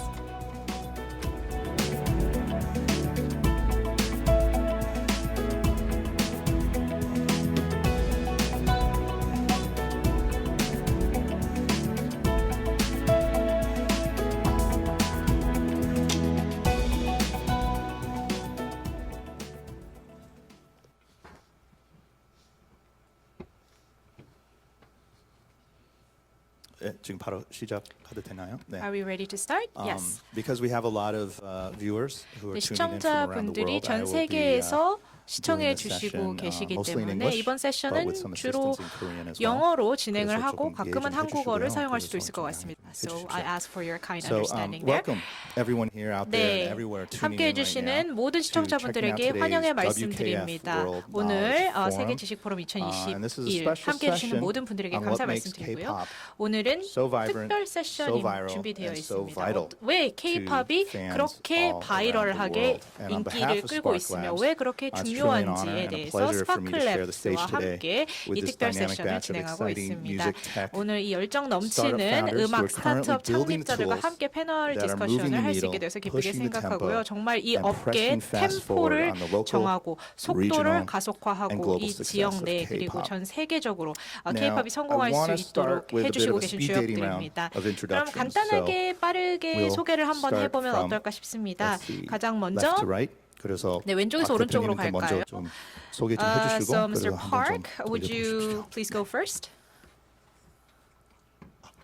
네, 지금 바로 시작해도 되나요? 네. Are we ready to start? Yes. Because we have a lot of viewers who are 네, tuning in from around the 시청자분들이 world, I 전 will be 세계에서 시청해 doing this 주시고 session, 계시기 mostly in 때문에 English, 이번 but 세션은 with some 주로 assistance in Korean as well. 영어로 진행을 그래서 하고 조금 가끔은 이해 좀 한국어를 해주시고요. 사용할 그래서 수도 있을 것 좀 같습니다. 양해 So 해주십시오. I ask for your kind So understanding there. welcome everyone here out there and 네, everywhere tuning 함께 in right 해주시는 now 모든 to checking out 시청자분들에게 today's 환영의 WKF 말씀드립니다. World 오늘 Knowledge 세계 Forum. 지식 포럼 And this is a 2021 special 함께 해주시는 session 모든 분들에게 on 감사 what makes 말씀드리고요. K-pop 오늘은 so vibrant, 특별 so 세션이 viral, 준비되어 and so 있습니다. vital 왜 K-pop이 fans 그렇게 all around the 바이럴하게 world. And on behalf 인기를 of 끌고 있으며 Spark 왜 그렇게 Labs, it's truly an honor 중요한지에 and a 대해서 pleasure for me to share the 스파크랩스와 stage today 함께 with 이 this 특별 dynamic 세션을 batch of 진행하고 exciting 있습니다. music, tech, 오늘 이 열정 startup 넘치는 founders who 음악 are currently 스타트업 building 창립자들과 tools 함께 패널 that are moving 디스커션을 the 할 수 needle, 있게 돼서 기쁘게 pushing the 생각하고요. tempo, 정말 이 and 업계의 pressing fast forward 템포를 on the local, 정하고 속도를 regional, and 가속화하고 global 이 success 지역 of 내 그리고 K-pop. 전 세계적으로 Now, K-pop이 성공할 I 수 wanna 있도록 start with a bit 해주시고 of a 계신 speed dating round 주역들입니다. of 그럼 introductions. 간단하게 빠르게 we'll 소개를 한번 start 해보면 from, 어떨까 싶습니다. let's see, 가장 left 먼저 to right. 그래서 네, 왼쪽에서 박 오른쪽으로 대표님께 먼저 갈까요? 좀 소개 좀 해주시고 So, Mr. 그리고 한번 좀 Park, would 돌려보십시오. you please go first?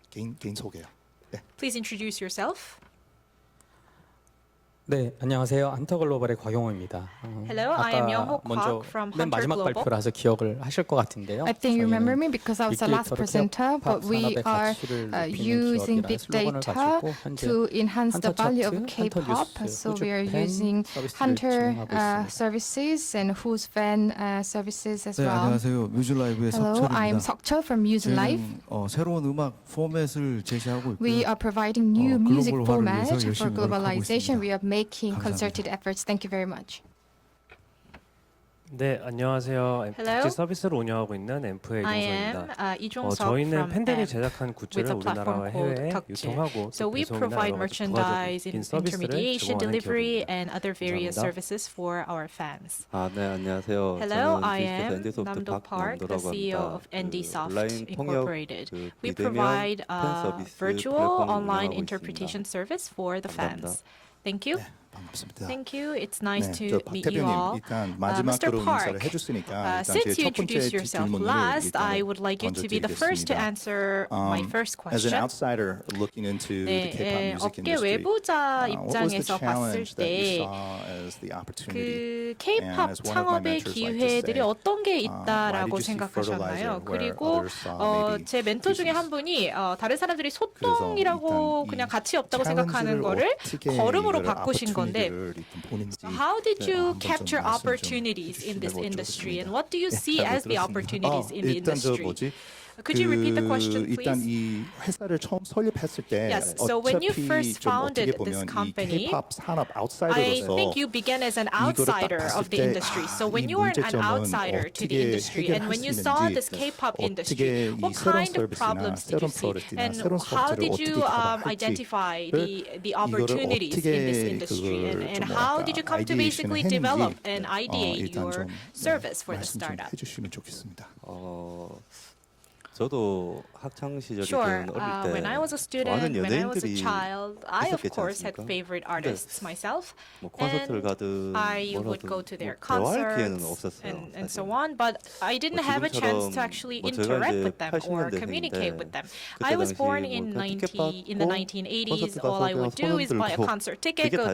개인 소개요. 네. Please introduce yourself. 네, 안녕하세요. 한터 글로벌의 곽용호입니다. Hello, I am Young-ho 먼저 Kwak from 맨 Hunter 마지막 Global. 발표라서 기억을 하실 것 같은데요. I think you remember 저희는 me because I was the last presenter, but we are using big data to enhance the value of K-pop. So we are using Hunter services and Who's Fan services as 네, well. 안녕하세요. 뮤즈 라이브의 Hello, I am 석철입니다. Seokcheol from Music Live. 저희는 새로운 음악 포맷을 제시하고 We 있고요. are providing new music 글로벌화를 format 위해서 for 열심히 노력하고 globalization. 있습니다. We are making 감사합니다. concerted efforts. Thank you very much. 네, 안녕하세요. Hello. 특집 서비스를 운영하고 있는 앰프의 I am 이종서입니다. 이종석 저희는 from 팬들이 AMP 제작한 굿즈를 with a 우리나라와 platform called 해외에 덕질. 유통하고 So 또 we 배송이나 provide 여러 가지 merchandise, 부가적인 서비스를 intermediation, 제공하는 delivery, 기업입니다. and other various 감사합니다. services for our fans. 네, 안녕하세요. Hello, 저는 I 비즈니스의 am ND소프트 Namdo Park, the 박남도라고 CEO 합니다. of NDsoft 온라인 통역 Incorporated. We 비대면 provide 팬 a 서비스 virtual 플랫폼을 online 운영하고 interpretation 있습니다. service for the fans. Thank you. 반갑습니다. Thank you. It's nice 네, to 박 meet you 대표님 all. 일단 Mr. 마지막으로 인사를 Park, 해줬으니까 일단 since 제 you 첫 번째 introduced yourself 질문을 last, 일단 I would like you to be the first to 던져드리겠습니다. answer my first As an question. outsider looking into the K-pop music 업계 industry, 외부자 what was the 입장에서 봤을 challenge that you 때 saw as the opportunity? 그 And K-pop as one of my 창업의 mentors like to 기회들이 say, 어떤 게 why 있다라고 did you see 생각하셨나요? fertilizer where 그리고 others saw maybe 제 멘토 중에 한 분이 다른 사람들이 소똥이라고 그냥 가치 없다고 생각하는 거를 걸음으로 바꾸신 건데 How did you capture opportunities in this industry and what do you see as the opportunities in the 일단 저 industry? 뭐지? Could you repeat the question, 일단 please? 이 회사를 처음 설립했을 때 Yes, so when you 어차피 first 좀 어떻게 founded 보면 this 이 company, K-pop 산업 I 아웃사이더로서 think you began as an 이거를 딱 outsider 봤을 of the 때, industry. So when 이 you are an 문제점은 outsider to the 어떻게 industry and 해결할 when you 수 saw 있는지, this K-pop 어떻게 industry, 이 what 새로운 kind of 서비스나 problems did you 새로운 see? 프로덕트나 And 새로운 how 소프트를 did 어떻게 you 개발할지 identify the 이거를 opportunities in this 어떻게 industry? And 그걸 좀 how 뭐랄까 did you come to 아이디에이션을 basically 했는지 develop and ideate 일단 your 좀 service for the 말씀 좀 startup? 해주시면 좋겠습니다. 저도 학창 시절이든 Sure. 어릴 때 When I was a 좋아하는 student, when I was a 연예인들이 child, I of 있었겠지 course had 않습니까? favorite artists myself. 뭐 콘서트를 And 가든 I 뭘 would 하든 go to their 뭐 대화할 기회는 concerts 없었어요. and 사실. so on, but I didn't 뭐 have a chance to 지금처럼 actually 뭐 제가 interact 이제 with them or 80년대생인데 communicate with them. 그때 I was 당시 born 뭐 in 그냥 티켓 in the 받고 1980s. 콘서트 All I 가서 would 그냥 do 손 is buy a 들고 concert ticket, 그게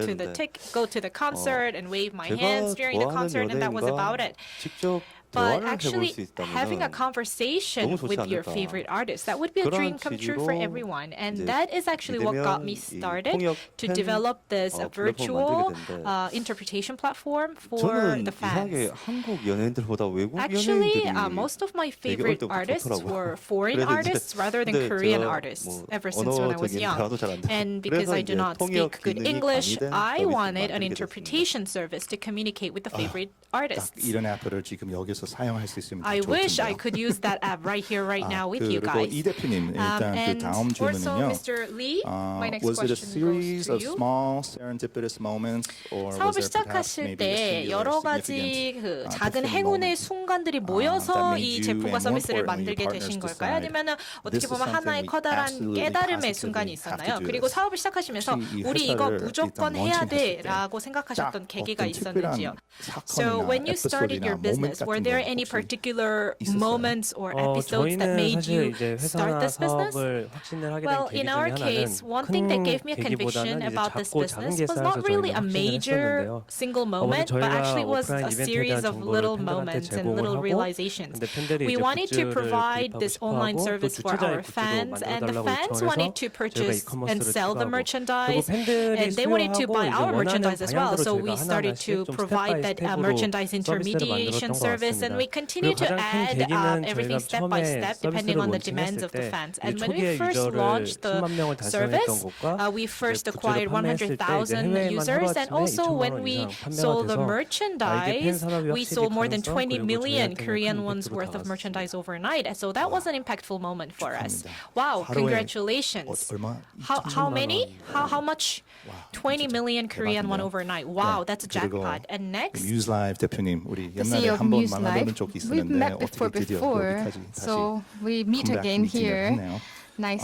go to the concert and wave my 제가 hands during the 좋아하는 concert, and that was about 연예인과 it. 직접 But 대화를 해볼 actually 수 having a 있다면 conversation 너무 좋지 with your 않을까. favorite artist, that would be a dream 그런 come true for 취지로 everyone. And 이제 that is actually what got me 비대면 이 started 통역 to 팬 develop this 플랫폼을 virtual 만들게 됐는데 interpretation platform for 저는 the 이상하게 fans. 한국 연예인들보다 외국 Actually, 연예인들이 most of my 되게 favorite 어릴 때부터 artists 좋더라고요. were foreign 그래서 이제 artists rather than 근데 Korean 제가 artists 뭐 ever since when I was 언어적인 young. 대화도 잘 안 돼요. And because 그래서 I do 이제 not 통역 speak good 기능이 English, 가미된 I 서비스를 wanted an 만들게 됐습니다. interpretation service to communicate with the favorite 딱 artists. 이런 애플을 지금 여기서 사용할 수 있으면 I 좋을 wish I 텐데요. could use that app right here, right now with you 그리고 guys. 이 대표님 일단 그 And 다음 also, 질문은요. Mr. Lee, my next Was it a question series goes to of you. small serendipitous moments, or was 사업을 there perhaps 시작하실 maybe a 때 singular 여러 significant 가지 그 작은 defining 행운의 moment 순간들이 that 모여서 made 이 you 제품과 and more 서비스를 importantly 만들게 your 되신 partners 걸까요? decide 아니면 어떻게 this is 보면 something 하나의 we 커다란 absolutely 깨달음의 positively 순간이 have to 있었나요? do 그리고 this. 사업을 시작하시면서 혹시 이 우리 이거 회사를 무조건 일단 해야 런칭했을 때 돼라고 생각하셨던 딱 계기가 어떤 있었는지요? 특별한 So 사건이나 when you started your 에피소드나 business, 모멘트 were 같은 there 거 any 혹시 particular 있었어요? moments or episodes that 저희는 made 사실 you 이제 start 회사나 this business? 사업을 확신을 하게 된 Well, 계기 in 중에 our 하나는 case, one thing that 큰 gave me a conviction 계기보다는 이제 about this 작고 작은 business was 계산에서 not really a 저희는 확신을 major 했었는데요. single 먼저 moment, but 저희가 actually was 오프라인 a 이벤트에 series 대한 of 정보를 little 팬들한테 moments and 제공을 little 하고 realizations. 근데 팬들이 We 이제 wanted to 굿즈를 provide 구입하고 this online 싶어하고 또 service for 주최자의 our 굿즈도 fans, and the 만들어달라고 fans 요청을 wanted 해서 to 저희가 purchase and 이커머스를 sell the 추가하고 그리고 merchandise, 팬들이 and they wanted to 수요하고 buy 이제 our 원하는 merchandise as well. 방향대로 So we 저희가 started 하나하나씩 to 좀 provide that 스텝 바이 스텝으로 merchandise 서비스를 intermediation 만들었던 것 service, and 같습니다. we continue 그리고 to 가장 큰 add 계기는 everything 저희가 step by 처음에 step depending 서비스를 on the demands 론칭했을 of the 때 fans. 이 And when we 초기의 first 유저를 launched the 10만 명을 달성했던 service, 것과 we first 이제 굿즈를 acquired 판매했을 때 이제 100,000 해외에만 users, and 하루아침에 also 2천만 when 원 we 이상 판매가 sold the 돼서 이게 팬 merchandise, 산업이 we 확실히 sold more than 가능성 20 그리고 million 저희한테는 Korean 큰 won's 임팩트로 worth of 다가왔습니다. merchandise overnight. And so that was an impactful moment for us. 축하합니다. Wow, 하루에 congratulations. 얼마? How many? How much? 20 million Korean won 대박이네요. overnight. Wow, that's a 그리고 jackpot. And next, Muse Live 대표님 우리 The 옛날에 CEO of 한번 Muse 만나본 Live. 적이 We've 있었는데 met before, 어떻게 드디어 여기까지 다시 so we meet 컴백 again 미팅을 here. 했네요. Nice.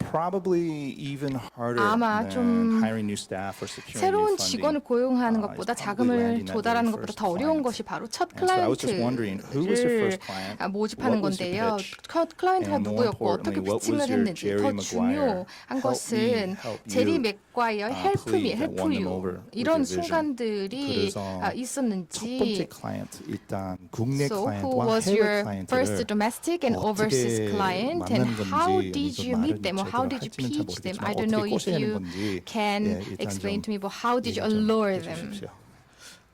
Probably even harder 아마 than 좀 hiring new staff or securing new 새로운 funding. 직원을 고용하는 It's 것보다 probably 자금을 landing that 조달하는 very 것보다 first 더 어려운 client. 것이 바로 첫 And so I was just wondering, who was your 클라이언트를 first client? 모집하는 What was your 건데요. pitch? 첫 클라이언트가 And more 누구였고 어떻게 importantly, what 피칭을 was your 했는지 Jerry 더 Maguire, 중요한 help 것은 me, help 제리 you, 맥과이어 help me, plea that help won them you over with 이런 your vision. 순간들이 그래서 첫 번째 있었는지 클라이언트 일단 국내 So who 클라이언트와 was 해외 your first 클라이언트를 domestic and overseas 어떻게 client and 만나는 how 건지 did you 좀 meet 말을 them or how did you 제대로 할지는 잘 pitch them? 모르겠지만 I don't know 어떻게 if 꼬시는 you 건지 can 일단 explain 좀 to me, but how did you 얘기 좀 allure them? 해주십시오.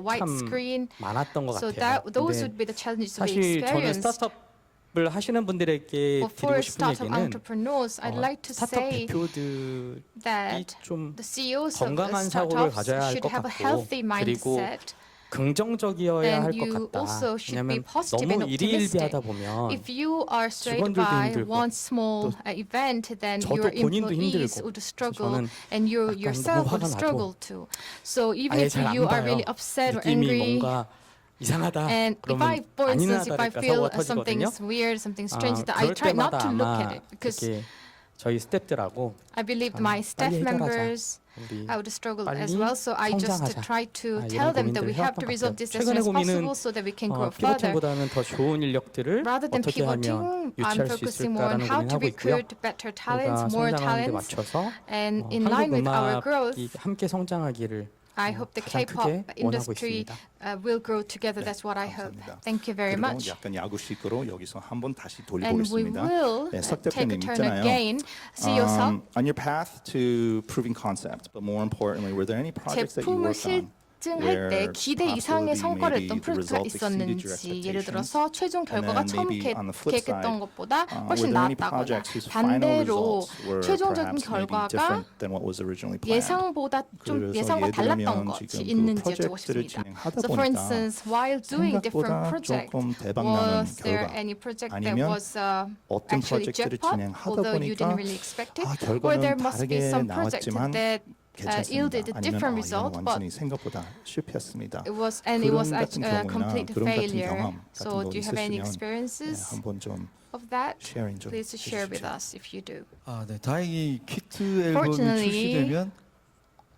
white 참 screen. 많았던 것 So 같아요. those 근데 would be the challenges we 사실 저는 experienced. 스타트업을 하시는 분들에게 But for 드리고 싶은 startup 얘기는 entrepreneurs, I'd like to 스타트업 say 대표들이 that 좀 the CEOs of 건강한 사고를 startups 가져야 할 should 것 have a 같고 healthy 그리고 mindset. 긍정적이어야 할 And 것 you 같다. also should be 왜냐하면 positive and 너무 일희일비하다 optimistic. 보면 If you are swayed 직원들도 by 힘들고 one small event, then 저도 your 본인도 employees 힘들고. would 그래서 struggle, 저는 and you 약간 yourself 너무 would 화가 struggle 나도 too. So even 아예 if 잘 안 you are 봐요. really upset or 느낌이 angry, 뭔가 이상하다. and if 그러면 I, for instance, if I 아니나 feel 다를까 사고가 터지거든요. something's weird, something strange, that I 그럴 try not 때마다 to look 아마 at it because 이렇게 저희 스태프들하고 I believe 참 my staff 빨리 해결하자. members 우리 I would struggle 빨리 as well. So I just 성장하자. try to 이런 tell them that 고민들을 we have to 해왔던 것 resolve 같아요. this as soon 최근의 as 고민은 possible so that we can grow further. 피vo팅보다는 더 좋은 인력들을 Rather than 어떻게 하면 pivoting, I'm 유치할 수 focusing more on 있을까라는 how to 고민을 하고 있고요. recruit better talents, 우리가 more 성장하는 데 talents, 맞춰서 and in line with our growth, 한국음악이 함께 성장하기를 I hope the 가장 K-pop 크게 원하고 industry 있습니다. will grow together. That's what I hope. Thank you very 그리고 much. 약간 야구식으로 여기서 한번 다시 And we 돌려보겠습니다. will 석 take a 대표님 turn 있잖아요. again. See yourself. On your path to proving concept, but more importantly, were there any projects that you 제품을 worked on 실증할 때 기대 이상의 성과를 냈던 프로젝트가 maybe the result exceeded your 있었는지, 예를 expectations? 들어서 최종 결과가 And then 처음 maybe on the flip 계획했던 side, 것보다 were 훨씬 there any 나았다거나, projects whose final 반대로 results were 최종적인 perhaps maybe 결과가 different than what was originally planned? 예상보다 좀 그래서 예상과 예를 달랐던 들면 것이 지금 그 있는지 프로젝트를 여쭤보겠습니다. 진행하다 So for 보니까 instance, while doing different 생각보다 projects, 조금 대박나는 was there 결과 any project that 아니면 was 어떤 actually 프로젝트를 jackpot, 진행하다 although you 보니까 didn't really expect it? 아, Or there 결과는 must be 다르게 some project 나왔지만 that yielded 괜찮습니다. a different 아니면 result, 이건 but 완전히 생각보다 실패했습니다. it was actually a 그런 complete 같은 경우나 그런 같은 failure. 경험 So 같은 거 do you have any 있으시면 experiences 한번 좀 of that? sharing 좀 Please share with 해주십시오. us if you do. 아, 네. 다행히 키트 앨범이 Fortunately, 출시되면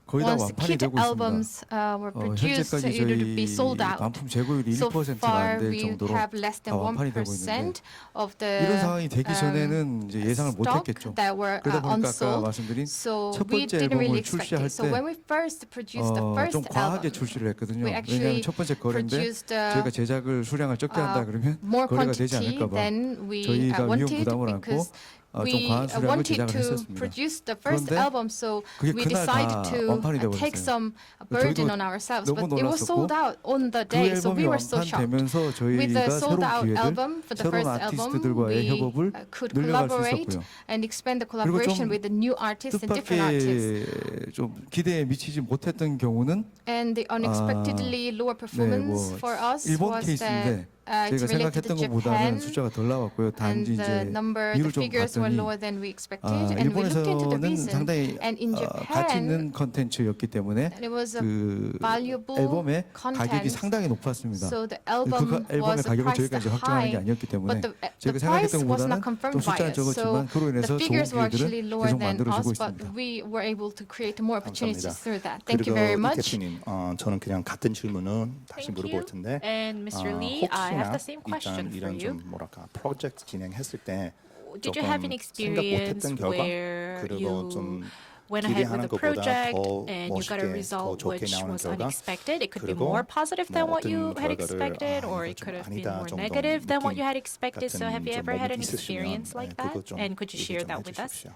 거의 다 Once 완판이 kit 되고 있습니다. albums were produced, 현재까지 it would be sold 저희 out. 반품 재고율이 So 1%가 far, 안 될 we 정도로 have less 다 than 완판이 되고 있는데 1% of the 이런 상황이 되기 전에는 이제 예상을 stock 못했겠죠. that were 그러다 보니까 아까 unsold. 말씀드린 So 첫 we 번째 didn't really 앨범을 expect 출시할 it. So when we first produced the first 좀 과하게 album, 출시를 했거든요. we 왜냐하면 actually 첫 번째 거래인데 produced 저희가 제작을 수량을 적게 한다 그러면 more 거래가 되지 quantity 않을까 봐 than we 저희가 위험 wanted 부담을 안고 because 좀 we 과한 수량을 wanted 제작을 to 했었습니다. produce the first 그런데 album, so 그게 we 그날 다 decided to 완판이 take 돼버렸어요. some burden on ourselves. 너무 But it was 놀랐었고 sold out on the 그 day, so we 앨범이 were so shocked. 완판되면서 With the 저희가 sold 새로운 out 기회들, album for the 새로운 first album, 아티스트들과의 we 협업을 could 늘려갈 수 collaborate 있었고요. and expand the 그리고 collaboration 좀 with the new artists and different artists. 뜻밖의 좀 기대에 미치지 못했던 경우는 And the unexpectedly lower performance for us 일본 was 케이스인데 that it's 제가 related to 생각했던 것보다는 Japan. 숫자가 덜 나왔고요. And 단지 the 이제 number, the 이유를 좀 figures were 봤더니 lower than we expected, and we looked into the 일본에서는 reason. 상당히 And in 가치 있는 Japan, 컨텐츠였기 때문에 it was a 그 valuable 앨범의 가격이 content. 상당히 높았습니다. So the 그 album 앨범의 was 가격은 priced 저희가 이제 확정하는 게 high, 아니었기 때문에 but the 제가 price 생각했던 was 것보다는 not 좀 confirmed by 숫자는 us. So 적었지만 그로 인해서 the 좋은 figures were actually 기회들을 lower 계속 than 만들어주고 us, but 있습니다. we were able to create more opportunities 감사합니다. through that. Thank you 그리고 very 이 much. 대표님, 저는 그냥 같은 질문은 다시 Thank 물어볼 you. 텐데 And Mr. Lee, I have the same question for 이런 you. 좀 뭐랄까 프로젝트 진행했을 때 Did you have 조금 an 생각 experience 못했던 결과 where 그리고 you 좀 went ahead 기대하는 with the 것보다 project 더 and you got a 멋있게 더 result 좋게 which 나오는 was 결과 unexpected? It could be 그리고 more positive than 뭐 what you 어떤 had 결과를 expected, or 이거 it 좀 could have been 아니다 more 정도 negative than what 느낌 you had expected. So have you 같은 ever had 좀 an 있으시면, experience like 그거 that? 좀 And could you 얘기 share 좀 that with us? 해주십시오.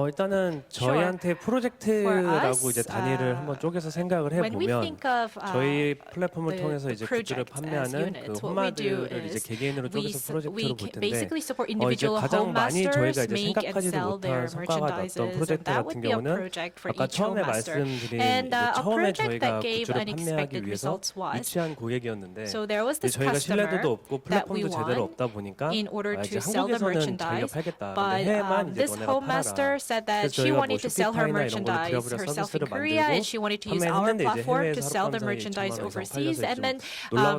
일단은 저희한테 프로젝트라고 이제 단위를 한번 쪼개서 생각을 해보면 저희 플랫폼을 통해서 이제 굿즈를 판매하는 그 홈마들을 이제 개개인으로 쪼개서 프로젝트로 볼 텐데 이제 가장 많이 저희가 이제 생각하지도 못한 성과가 났던 프로젝트 같은 경우는 아까 처음에 말씀드린 이제 처음에 저희가 굿즈를 판매하기 위해서 위치한 고객이었는데 이제 저희가 신뢰도도 없고 플랫폼도 제대로 없다 보니까 이제 한국에서는 저희가 팔겠다. 근데 해외만 이제 너네가 팔아라. said that she wanted to sell her merchandise herself in Korea, and she wanted to use our platform to sell the merchandise overseas. And then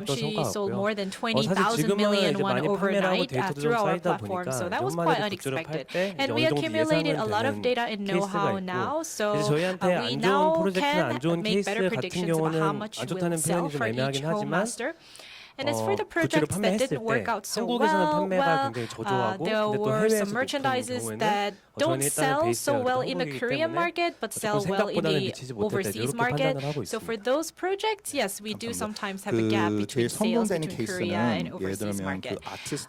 she sold more than 20,000 million won overnight through our platform. So that was quite unexpected. And we accumulated a lot of data and know-how now. So we now can make better predictions about how much we'll sell for each home master. And as for the projects that didn't work out so well, there were some merchandises that don't sell so well in the Korean market, but sell well in the overseas market. So for those projects, yes, we do sometimes have a gap between sales between Korea and overseas market.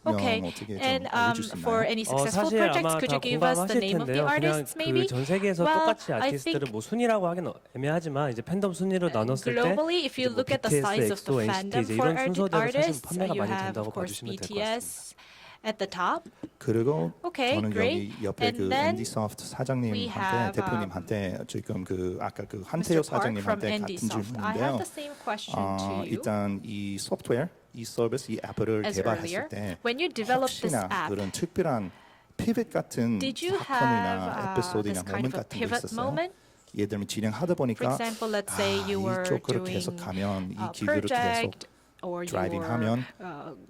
Okay, and for any successful projects, could you give us the name of the artists, maybe? 전 세계에서 똑같이 아티스트를 뭐 순위라고 하기는 애매하지만 이제 팬덤 순위로 나눴을 때 globally, if you look at the size of the fandom for artists, 사실 판매가 you 많이 have, 된다고 of course, 봐주시면 될 것 BTS, 같습니다. at the top. 그리고 Okay, 저는 great. 여기 옆에 And 그 then 앤디소프트 we 사장님한테 have, 대표님한테 지금 그 아까 그 Mr. 한태호 Park from 사장님한테 같은 NDSoft. I have 질문인데요. the same question to you. 일단 이 소프트웨어, 이 서비스, 이 앱을 As 개발했을 earlier, 때 when you develop this 혹시나 app, 그런 특별한 피벗 같은 did you 사건이나 have 에피소드나 this kind 모먼트 of a 같은 게 pivot 있었어요? moment? 예를 들면 진행하다 For 보니까 example, let's say you were 이쪽으로 doing 계속 가면 이 a 기구를 계속 project or you 드라이빙 were 하면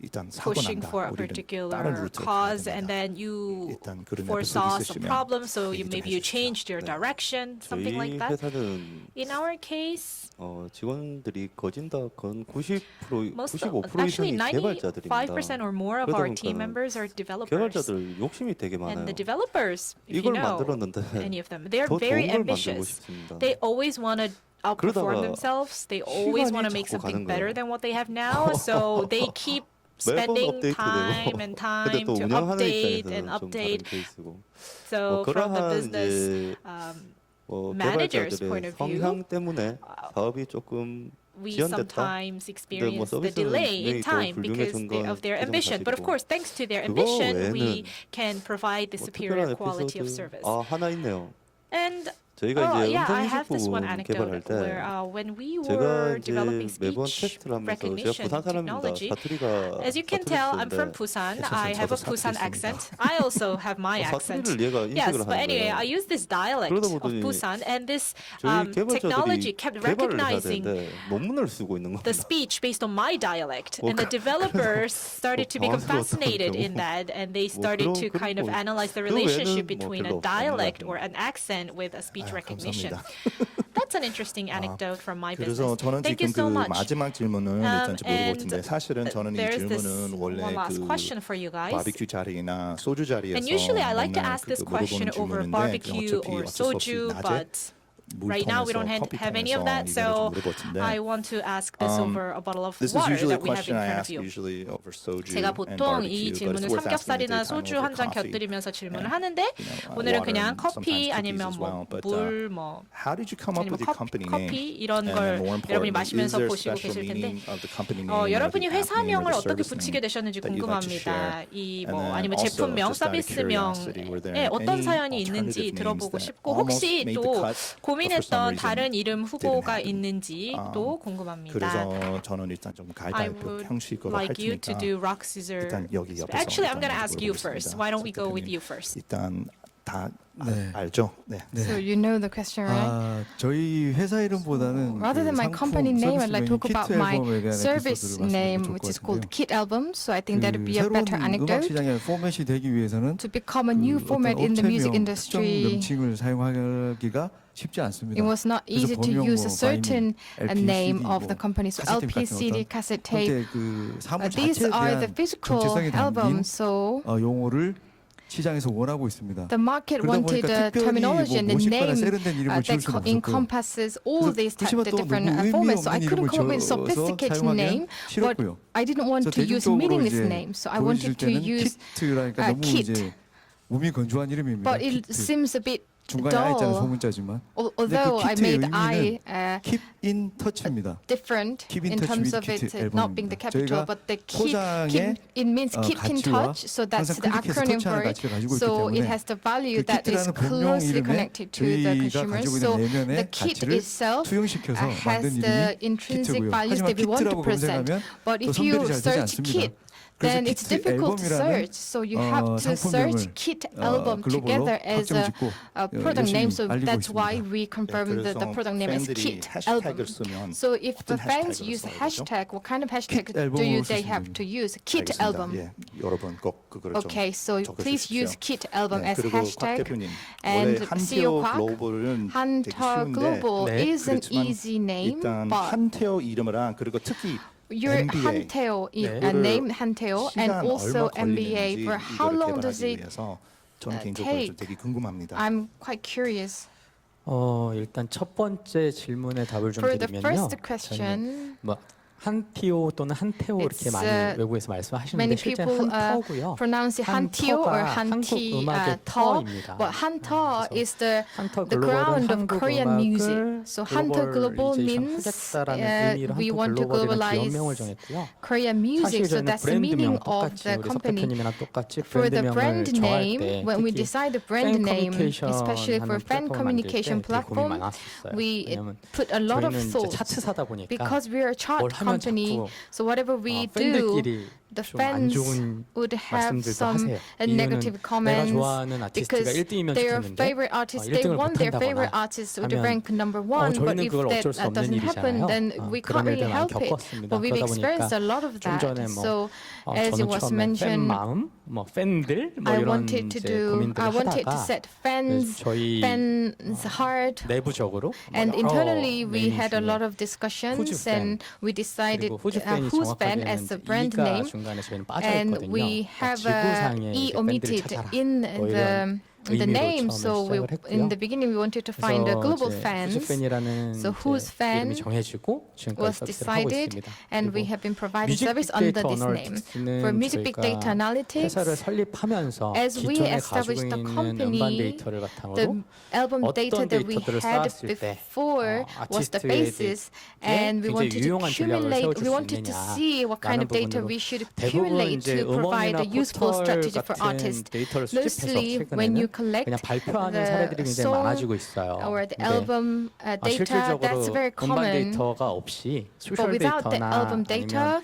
일단 사고 pushing 난다. for a 우리는 다른 particular 루트로 가야 cause and 됩니다. then you 일단 그런 foresaw 에피소드 some 있으시면 problem, so 얘기 좀 maybe you 해주십시오. changed your direction, something 저희 like that. 회사는 In our case, 직원들이 거진 다 건 90% most 95% actually 이상이 개발자들입니다. 95% or more of 그러다 our team 보니까 members are developers. 개발자들 욕심이 되게 And 많아요. the developers, if you 이걸 know 만들었는데 any of them, they're 더 very 좋은 걸 만들고 ambitious. 싶습니다. They always want to outperform 그러다가 themselves. They always want to make 자꾸 something 가는 better 거예요. than what they have now. So they keep 매번 spending 업데이트되고 time and 근데 time 또 to 운영하는 update 입장에서는 and 좀 다른 update. 케이스고 So from the 그러한 business 이제 manager's 개발자들의 point of view, 성향 때문에 사업이 조금 we 지연됐다. sometimes experience the 서비스는 delay in 분명히 더 time because 훌륭해진 건 of their 인정 ambition. But of 사실이고. course, thanks to their 그거 ambition, we 외에는 can provide the 뭐 superior 특별한 quality of 에피소드 service. 하나 있네요. And 저희가 이제 yeah, I 음성 have this one 인식 부분 anecdote 개발할 때 where when we 제가 were 이제 developing 매번 speech 테스트를 하면서 제가 recognition 부산 사람입니다. technology, 사투리가 as you can tell, I'm from Busan. I have a Busan accent. I also have my accent. 사투리를 얘가 Yes, 인식을 but 하는 anyway, I 거예요. use this dialect 그러다 of 보더니 Busan, and this 저희 technology 개발자들이 kept 개발을 해야 recognizing 되는데 논문을 쓰고 있는 the 겁니다. speech based on my dialect, and the developers started to become fascinated in that, and they started to kind of analyze the relationship between a dialect or an accent with a speech recognition. That's an interesting anecdote from my business. 그래서 저는 Thank you 지금 so 그 much. 마지막 질문은 일단 좀 물어볼 텐데 And 사실은 저는 이 there's this 질문은 원래 one last 그 question for you guys. 바비큐 자리나 소주 자리에서 And usually I like to 맨날 ask this 그거 question 물어보는 over 질문인데 barbecue 어차피 or 어쩔 수 없이 soju, 낮에 but right now we don't 물통에서 have any of 커피통에서 that, 이거를 so 좀 물어볼 텐데 I want to ask this over a bottle of This is water usually a that we have in question I front of ask you. usually over soju 제가 and 보통 barbecue, 이 but 질문을 it's worth asking 삼겹살이나 at the 소주 time 한 over 잔 coffee. 곁들이면서 질문을 and, 하는데 오늘은 water 그냥 and 커피 sometimes 아니면 cookies as well. 뭐 But, 물 뭐 How did you come up 아니면 with your company name? 커피 이런 And 걸 more 여러분이 importantly, is 마시면서 there a 보시고 special 계실 텐데 meaning of the company name, or the 여러분이 app name, or 회사명을 the 어떻게 service 붙이게 name 되셨는지 that you'd like to 궁금합니다. share? 이 And 뭐 then 아니면 also, 제품명, just out of curiosity, were there 서비스명에 어떤 any 사연이 alternative 있는지 names 들어보고 that 싶고 almost 혹시 made the 또 cut, but for some 고민했던 reason 다른 이름 후보가 happen? 있는지도 궁금합니다. 그래서 저는 일단 좀 I 가위바위보 would 형식으로 할 like you to 테니까 do rock, scissors. 일단 여기 옆에서 Actually, I'm 일단 going to ask you 물어보겠습니다. first. Why don't we go with 대표님, you first? 일단 다 네. 알죠? 네. So you know the question, right? 저희 회사 이름보다는 Rather than my company name, I'd like to talk about my service name, which is called Kit Album. So I think that would be a better 음악 anecdote. 시장의 포맷이 되기 위해서는 To become a new format in the music 특정 industry, 명칭을 사용하기가 쉽지 않습니다. it was not easy to use a certain name of the company. So LP, CD, cassette tape. 그 사물 These 자체에 are 대한 the physical 정체성이 담긴 albums. So 용어를 시장에서 원하고 있습니다. the market 그러다 wanted 보니까 a 특별히 terminology and a 모식거나 name 세련된 이름을 지을 that 수는 없었고요. encompasses all these 그렇지만 the 또 different 너무 의미 formats. So I 없는 couldn't 이름을 come up with a 지어서 sophisticated 사용하기는 name, but 싫었고요. I didn't want to use 대중적으로 meaningless 이제 names. So I 보여주실 wanted to 때는 use 키트라니까 너무 kit. 이제 몸이 건조한 이름입니다. But it 키트. seems a bit 중간에 아 있잖아요, dull. 소문자지만. Although I made I Keep in touch입니다. different Keep in in touch terms with of it kit not being the 앨범입니다. capital, 저희가 but the keep, 포장의 it means keep in 가치와 touch. So that's 항상 the 클릭해서 acronym 터치하는 for it. 가치를 가지고 있기 So it 때문에 has the value 그 that is 키트라는 본명 closely 이름에 connected to the 저희가 consumers. 가지고 So 있는 the 내면의 kit 가치를 itself 투영시켜서 has 만든 the 이름이 intrinsic 키트고요. values 하지만 that we want to 키트라고 present. 검색하면 But 또 if you 선별이 잘 되지 search 않습니다. kit, 그래서 then it's 키트 difficult to 앨범이라는 search. So you have to search 상품명을 kit album 글로벌로 together as 확정 a 짓고 product 열심히 name. So 알리고 that's why 있습니다. we confirmed the product name as 팬들이 kit 해시태그를 album. 쓰면 So if the 어떤 fans 해시태그를 use 써야 되죠? hashtag, what kind of hashtag Kit do 앨범으로 they 쓰시면 have to use? Kit 알겠습니다. album. 예, 여러분 꼭 그거를 Okay, so 좀 please 적어주십시오. use kit album 네, as 그리고 곽 hashtag. 대표님 And 원래 CEO 한태호 곽, 글로벌은 되게 Hunter 쉬운데 Global 네, is an 그렇지만 easy name, 일단 but 한태호 이름이랑 그리고 특히 your MBA Hanteo 네. name Hanteo and 시간 also 얼마 MBA. 걸리는지 For how 이거를 long does 개발하기 it 위해서 저는 개인적으로 take? 좀 되게 궁금합니다. I'm quite curious. 일단 첫 번째 질문에 답을 좀 For the 드리면요. first 저는 question, 뭐 한티오 또는 한태오 이렇게 많이 외국에서 말씀하시는데 실제는 한터고요. pronounce it 한티오 or 한티 터. But 한터 is the ground of Korean music. So 한터 global means we want to globalize Korean music. So that's the meaning of the company. For the brand name, when we decide the brand name, especially for fan communication platform, we put a lot of thought because we are a chart company. So whatever we do, the fans would have some negative comments because their favorite artist, they want their favorite artist to rank number one. But if that doesn't happen, then we can't really help it. But we've experienced a lot of that. So as it was mentioned, I wanted to set fans' heart, and internally we had a lot of discussions, and we decided who's fan as the brand name, and we have E omitted in the name. So in the beginning we wanted to find the global fans. So whose fan was decided, and we have been providing service under this name. For music big data analytics, as we established the company, the album data that we had before was the basis, and we wanted to accumulate, we wanted to see what kind of data we should accumulate to provide a useful strategy for artists. Mostly when you collect the song or the album data, that's very common. But without the album data,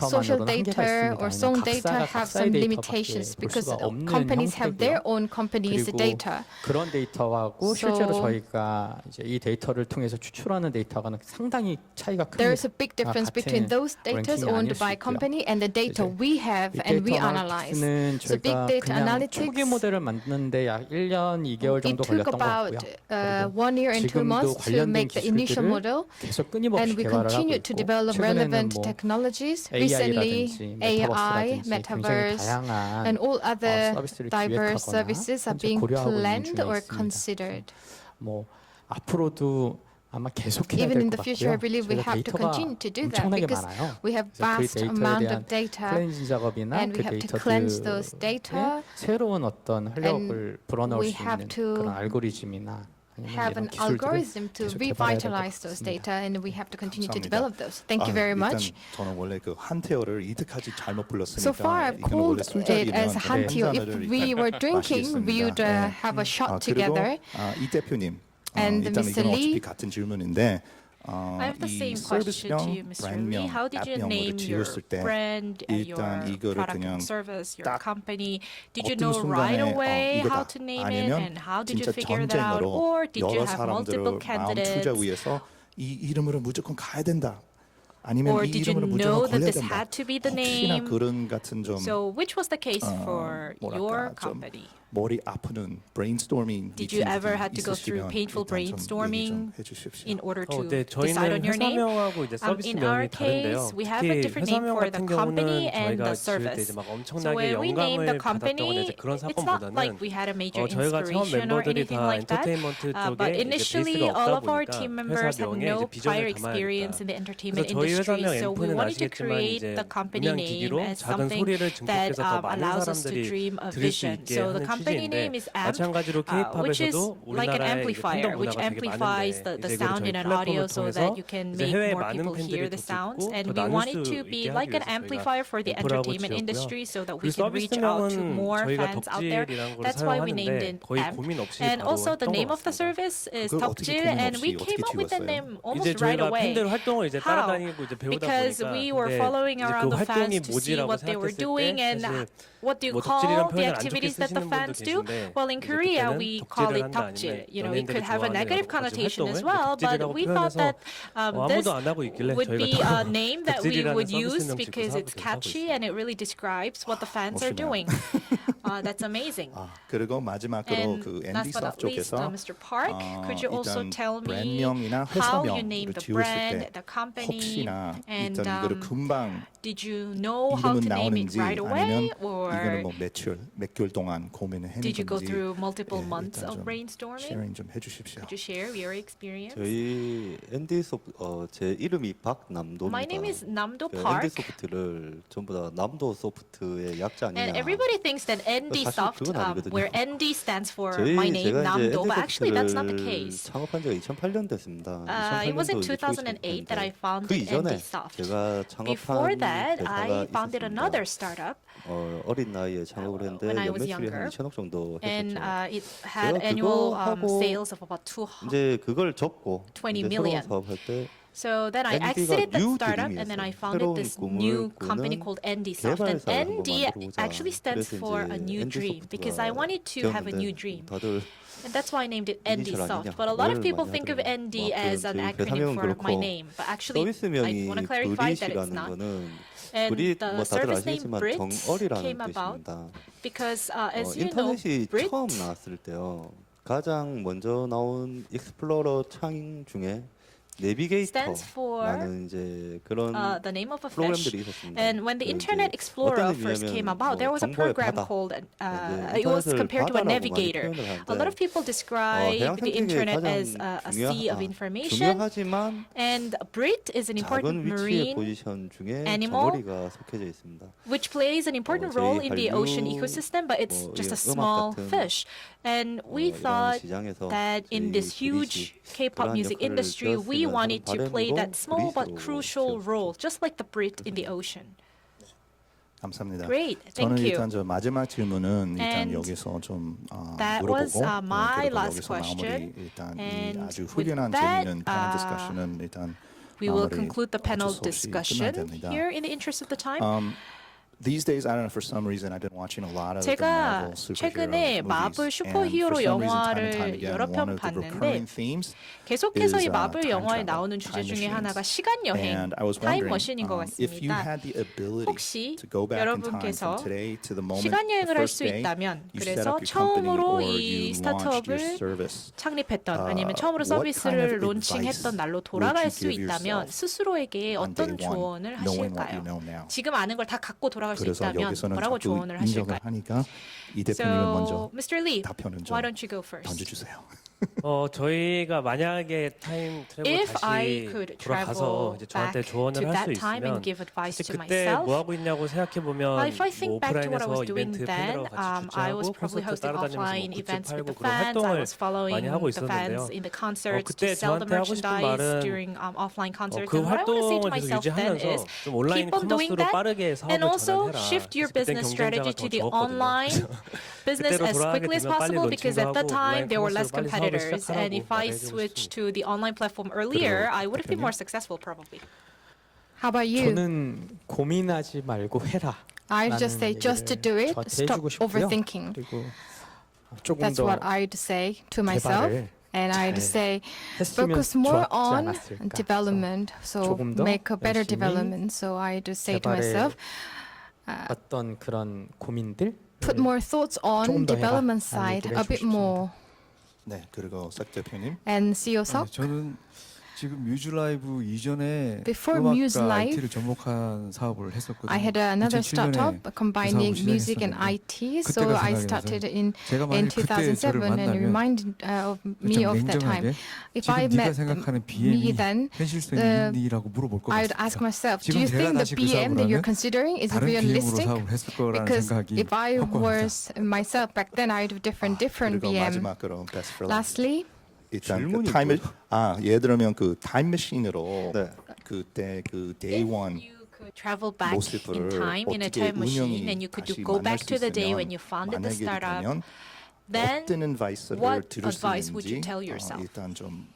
social data or song data have some limitations because companies have their own companies' data. 그런 데이터하고 실제로 저희가 이제 이 데이터를 통해서 추출하는 데이터가 상당히 차이가 큽니다. There is a big difference between those data owned by company and the data we have and we analyze. So big data analytics, 초기 모델을 만드는데 약 1년 2개월 정도 걸렸던 것 같고요. It took about 1 year and 2 months to make the initial model, and we continue to develop relevant technologies. Recently, AI, metaverse, and all other diverse services are being planned or considered. 앞으로도 아마 계속해야 Even in 될 the 것 future, I 같고요. believe we have to continue to do that 엄청나게 because 많아요. we have vast amount of data, 클렌징 작업이나 and we 그 have to cleanse those data, 새로운 어떤 활력을 불어넣을 we 수 have 있는 to 그런 알고리즘이나 have an algorithm to revitalize those data, and we have to continue to develop those. Thank you very much. 저는 원래 그 한태어를 이때까지 잘못 불렀으니까 So far, I've called it as 한티오. If we were drinking, we would have a shot together. 이 대표님, And 일단 Mr. 이건 Lee, 어차피 같은 질문인데. I have the 이 same question to you, 서비스명, Mr. Lee. 브랜드명, How did you 앱명으로 name your 지었을 때 brand, your 일단 이거를 product 그냥 and service, your 딱 company? Did you 어떤 know right 순간에 away how 이거다 to name it, 아니면 and how did you 진짜 figure that out, or 전쟁으로 did you 여러 have multiple 사람들을 마음 투자 candidates? 위해서 이 이름으로 무조건 가야 된다. 아니면 Or 이 did you 이름으로 know 무조건 that 걸려야 this 된다. had to be the 혹시나 name? 그런 같은 좀 So which was the case for your 뭐랄까 좀 company? 머리 아프는 브레인스토밍 Did you ever had to go through painful brainstorming in order to 네, decide on your 저희는 name? 회사명하고 이제 In our 서비스명이 다른데요. case, we have a 특히 different name 회사명 for the 같은 company 경우는 and 저희가 the 지을 때 service. 이제 막 So 엄청나게 when we name the 영감을 받았다거나 company, 이제 그런 it's not like 사건보다는 we had a major 저희가 처음 inspiration or 멤버들이 anything 다 like that. 엔터테인먼트 But 쪽에 이제 initially, 베이스가 all 없다 of our 보니까 team members had 회사명에 no 이제 prior 비전을 experience 담아야겠다. in the entertainment 그래서 저희 industry. 회사명 So we 앰프는 wanted to 아시겠지만 create 이제 the company 음향 name 기기로 as 작은 something 소리를 that 증폭해서 더 많은 allows us to 사람들이 dream a 들을 수 vision. 있게 So the 하는 company name 취지인데 is AMP, 마찬가지로 which is K-pop에서도 like an 우리나라의 amplifier, 팬덤 which 문화가 되게 amplifies 많은데 the 이제 sound 저희 in an 플랫폼을 audio so 통해서 that you can 이제 make 해외 more 많은 people 팬들이 hear the 더 sounds. 듣고 And 더 we 나눌 wanted 수 to be 있게 like 하기 an 위해서 amplifier for the 앰프라고 entertainment 지었고요. industry so that we 그 can reach out to 서비스명은 more 저희가 fans out there. 덕질이라는 걸 That's why we named 사용하는데 it 거의 AMP. 고민 없이 And 바로 also the 했던 name 것 of the 같습니다. service is 그걸 어떻게 덕질, 고민 and we 없이 came 어떻게 up with the 지었어요? name 이제 almost right 저희가 away. 팬들 활동을 이제 How? 따라다니고 이제 배우다 Because 보니까 we were 근데 following 이제 around 그 the fans 활동이 to see 뭐지라고 what they were 생각했을 doing 때 and 사실 what do you 뭐 call 덕질이란 the 표현을 안 좋게 activities that the 쓰시는 분도 fans do? 계신데 Well, in 이제 Korea 그때는 we call 덕질을 it 한다 덕질. 아니면 You know, it 연예인들이 could have a 좋아하는 negative 여러 가지 connotation as 활동을 well, but 덕질이라고 we thought 표현해서 that this 아무도 안 하고 있길래 would 저희가 be 또 a name that we 덕질이라는 would use 서비스명 짓고 because it's 사업을 하고 catchy 있습니다. and it really describes what the fans are doing. That's amazing. 그리고 마지막으로 And 그 last 앤디 but 스타프 not least, 쪽에서 Mr. Park, could you also 일단 tell me 브랜드명이나 how you 회사명을 named the 지었을 brand, 때 the company, 혹시나 이름이나 And 일단 이거를 금방 did you know how 이름은 to name it 나오는지 right away, 아니면 or 이거는 뭐 몇 개월 동안 고민을 did you go 했는지 through multiple 예, months 일단 of 좀 brainstorming? 쉐어링 좀 해주십시오. Could you share your experience? 저희 제 이름이 박남도입니다. My name is Namdo 그 Park. ND 소프트를 전부 다 남도 소프트의 약자 아니냐. And everybody thinks that ND 사실 Soft, 그건 아니거든요. where ND stands for 저희 my name, 제가 이제 Namdo, ND but actually that's not the 소프트를 case. 창업한 지가 2008년 됐습니다. It was in 2008년도 2008 that I founded 그 이전에 ND Soft. 제가 Before 창업한 that, 회사가 I founded 있었습니다. another startup, 어린 나이에 창업을 했는데 when I was 연매출이 한 younger, 2천억 정도 and 했었죠. it had 제가 annual 그거 하고 sales of about 200. 이제 그걸 접고 20 이제 million. 새로운 사업할 때 So then I ND가 exited that new startup, 드림이었어요. and then I founded this 새로운 new 꿈을 company 꾸는 called ND Soft. And 개발사를 한번 ND 만들어보자. actually stands 그래서 for 이제 a new ND dream, because I 소프트가 wanted to have a new 되었는데 dream. 다들 And that's why I named it ND 이니셜 Soft. 아니냐, But a lot of 뭘 people 많이 think of 하더라고요. ND as an 저희 acronym 회사명은 for my 그렇고 name. But actually, I 서비스명이 want to clarify that it's 브릿이라는 not. 거는 And 브릿 the 뭐 다들 service name 아시겠지만 Brit 정어리라는 came about 뜻입니다. because, as you know, 인터넷이 Brit 처음 나왔을 때요. 가장 먼저 나온 익스플로러 창 중에 stands for 내비게이터라는 이제 그런 the name of a 프로그램들이 fish. 있었습니다. And when the 그 Internet 이제 Explorer 어떤 first came 의미냐면 about, there was a 정보의 program 바다. called, 이제 it was 인터넷을 compared to a 바다라고 많이 navigator. 표현을 A lot of 하는데 people describe 해양 the 생태계에 Internet 가장 as a sea of information. 중요하지만 And Brit is an important 작은 위치의 marine 포지션 중에 animal 정어리가 속해져 있습니다. which plays an important 저희 role in the ocean 한류, ecosystem, but it's 뭐 just a 음악 small 같은, fish. And we 이런 thought 시장에서 that in 저희 this huge 브릿이 K-pop 그러한 music 역할을 industry, we 되었으면 wanted to 하는 play 바람으로 that small but 브릿으로 crucial 지었죠. role, just like the Brit in the ocean. 감사합니다. Great, 저는 thank you. 일단 저 마지막 질문은 일단 And 여기서 좀 that 물어보고 was my 그리고 last 여기서 마무리 question. 일단 이 And 아주 with 훌륭한 that, 재미있는 패널 디스커션은 일단 We will 마무리 conclude the panel 어쩔 수 없이 끝나야 discussion 됩니다. here in the interest of the time. These days, I don't know, for some reason, I've been watching a lot of the 제가 Marvel superhero 최근에 마블 movies, 슈퍼히어로 and for some reason, time and 영화를 time again, 여러 one 편 of the 봤는데 recurring themes 계속해서 이 is, 마블 time 영화에 travel, 나오는 주제 time 중에 machines. 하나가 시간 여행, And I was 타임 wondering, 머신인 것 if you 같습니다. had the ability 혹시 to go back in time 여러분께서 from today to the moment, 시간 the 여행을 할 first 수 day, 있다면 you set 그래서 up your company 처음으로 or 이 you launched your 스타트업을 service. 창립했던 아니면 처음으로 what kind 서비스를 of 론칭했던 advice 날로 would 돌아갈 you 수 give 있다면 yourself 스스로에게 on day 어떤 one, 조언을 knowing what you 하실까요? know now? 지금 아는 걸 다 갖고 돌아갈 수 그래서 있다면 여기서는 뭐라고 자꾸 조언을 인정을 하실까요? 하니까 이 대표님은 먼저 So, Mr. Lee, 답변은 좀 why don't you go first? 던져주세요. 저희가 만약에 타임 트래블 If I 다시 could 돌아가서 travel 이제 저한테 back 조언을 to 할 수 that time and 있으면 give advice 사실 to 그때 myself, 뭐 하고 있냐고 생각해 보면 if I think 뭐 back to what I was 오프라인에서 doing 이벤트 then, 팬들하고 같이 I was 주최하고 probably 콘서트 hosting 따라다니면서 offline 뭐 굿즈 events with 팔고 the 그런 fans. I 활동을 was following 많이 하고 the fans 있었는데요. in the concerts to 그때 sell the 저한테 하고 싶은 merchandise 말은 during offline concerts. 그 And what I want to say to 활동을 계속 myself then is 유지하면서 좀 온라인 keep on doing 커머스로 that 빠르게 사업을 and also 전환해라. shift your 그래서 그땐 business 경쟁자가 strategy 더 to the 적었거든요. online business 그때로 as 돌아가게 quickly as 되면 빨리 possible because at that 론칭도 하고 time 온라인 there were less 커머스로 빨리 사업을 competitors. And 시작하라고 if I 말해주고 switched 싶습니다. to the online platform earlier, I would have been more successful probably. How about you? 저는 고민하지 말고 해라. I'd just say just to do it, 저한테 stop 해주고 싶고요. overthinking. 그리고 조금 That's 더 what I'd say to myself. 개발을 And I'd 잘 say 했으면 focus more 좋았지 on 않았을까. development, so 조금 더 make a better 열심히 development. So I'd say to 개발에 myself, 어떤 그런 고민들 put more thoughts on 조금 더 해라. development 라는 side 얘기를 a bit 해주고 more. 네, 그리고 석 대표님. And CEO Sok, 저는 지금 뮤즈 라이브 이전에 Before 음악과 Muse Live, IT를 접목한 사업을 했었거든요. I had another 2007년에 startup combining 그 사업을 music and 시작했었는데 IT. So 그때가 I 생각이 started 나서 in 제가 만약 그때 저를 2007 and 만나면 reminded of me 좀 of that time. 냉정하게 If 지금 I 네가 met 생각하는 me BM이 then, 현실성이 있니라고 물어볼 것 I'd 같습니다. ask myself, do 지금 you 제가 think the 다시 그 BM that you're 사업을 하면 considering is 다른 BM으로 realistic? 사업을 했을 거라는 Because 생각이 if I 확고합니다. was myself back then, I'd have different 그리고 BM. 마지막으로 best for last. Lastly, 일단 그 질문이 타임 뭐예요? 예를 들면 그 타임머신으로 네. 그때 그 day one You could travel back 모습을 in time in a 어떻게 time machine 운영이 and you could 다시 go 만날 back 수 to the day 있으면 when you founded the 만약에 startup. 되면 Then 어떤 advice를 what 들을 수 advice would you 있는지 tell yourself? 일단 좀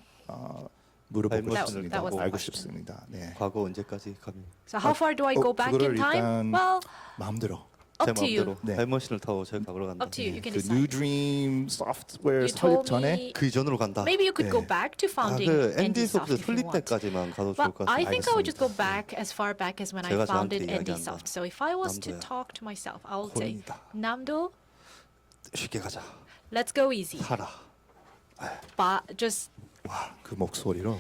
물어보고 That 싶습니다. was my 알고 question. 싶습니다. 네. 과거 언제까지 가면 So how far do I go back in 그거를 time? 일단 Well, 마음대로. 제 up to you. 마음대로 네. 타임머신을 타고 제가 과거로 간다. Up to you. You can 그 decide. New Dream 소프트웨어 You 설립 told 전에 me 그 이전으로 간다. maybe you could go 네. back to founding 그 ND ND Soft 소프트 if you 설립 want. 때까지만 가도 좋을 But 것 I 같습니다. think I would just go 알겠습니다. back as far back as when I 제가 founded 저한테 ND 이야기한다. Soft. So if I was to 남도야. talk to myself, I would say, 고민이다. Namdo, 쉽게 가자. let's go easy. 살아. But just 와, 그 목소리로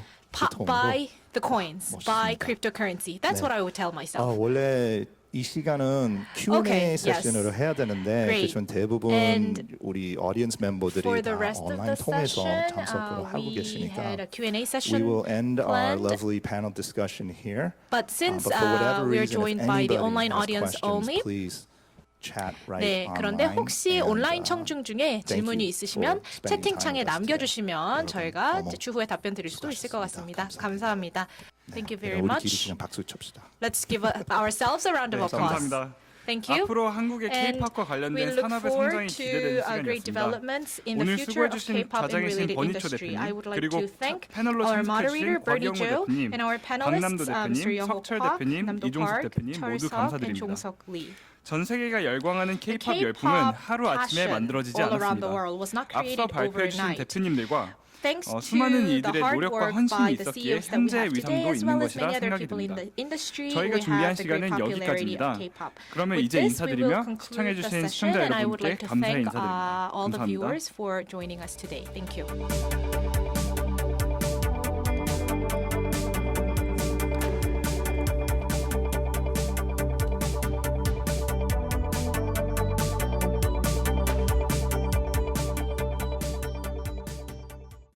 buy the coins, buy cryptocurrency. That's what I would tell myself. 원래 이 시간은 Q&A Okay, 세션으로 yes. 해야 되는데 Great. 전 대부분 And 우리 audience 멤버들이 For the 다 rest of 온라인 the 통해서 session, 참석을 하고 we 계시니까 had a Q&A we session will end our planned. lovely panel discussion here. But since But for whatever we are reason, if joined by the anybody online has audience questions, only, please chat right 네, 그런데 online. 혹시 And, 온라인 청중 중에 질문이 you 있으시면 for spending 채팅창에 time with us 남겨주시면 today. 저희가 여러분, 이제 추후에 답변 드릴 수도 있을 것 같습니다. 감사합니다. Thank you very 우리끼리 much. 그냥 박수 칩시다. Let's give ourselves a round of applause. 감사합니다. Thank you. 앞으로 한국의 And K-팝과 we 관련된 look 산업의 forward 성장이 to 기대되는 great 시간이었습니다. developments in the 오늘 future of 수고해주신 K-pop and 좌장이신 related 버니초 industry. 대표님, I would like 그리고 to thank 패널로 our moderator 참석해주신 Bernie 곽영호 Jo 대표님, and our 강남도 panelists Soo 대표님, Young-ho 석철 Park, 대표님, Namdo 이종석 Park, 대표님 모두 Choi-seok, and 감사드립니다. Jong-seok Lee. 전 세계가 열광하는 The K-팝 열풍은 K-pop 하루아침에 passion 만들어지지 all around the 않았습니다. world was not 앞서 created 발표해주신 overnight. 대표님들과 Thanks 수많은 to the 이들의 hard 노력과 work 헌신이 by the 있었기에 CEOs that we 현재의 have today, 위상도 as 있는 well as 것이라 many other 생각이 people in 듭니다. the industry, 저희가 we 준비한 have the great 시간은 popularity 여기까지입니다. of K-pop. 그러면 With 이제 this, we will 인사드리며 conclude 시청해주신 the session, 시청자 and I would 여러분께 like to 감사의 thank 인사드립니다. all the 감사합니다. viewers for joining us today. Thank you.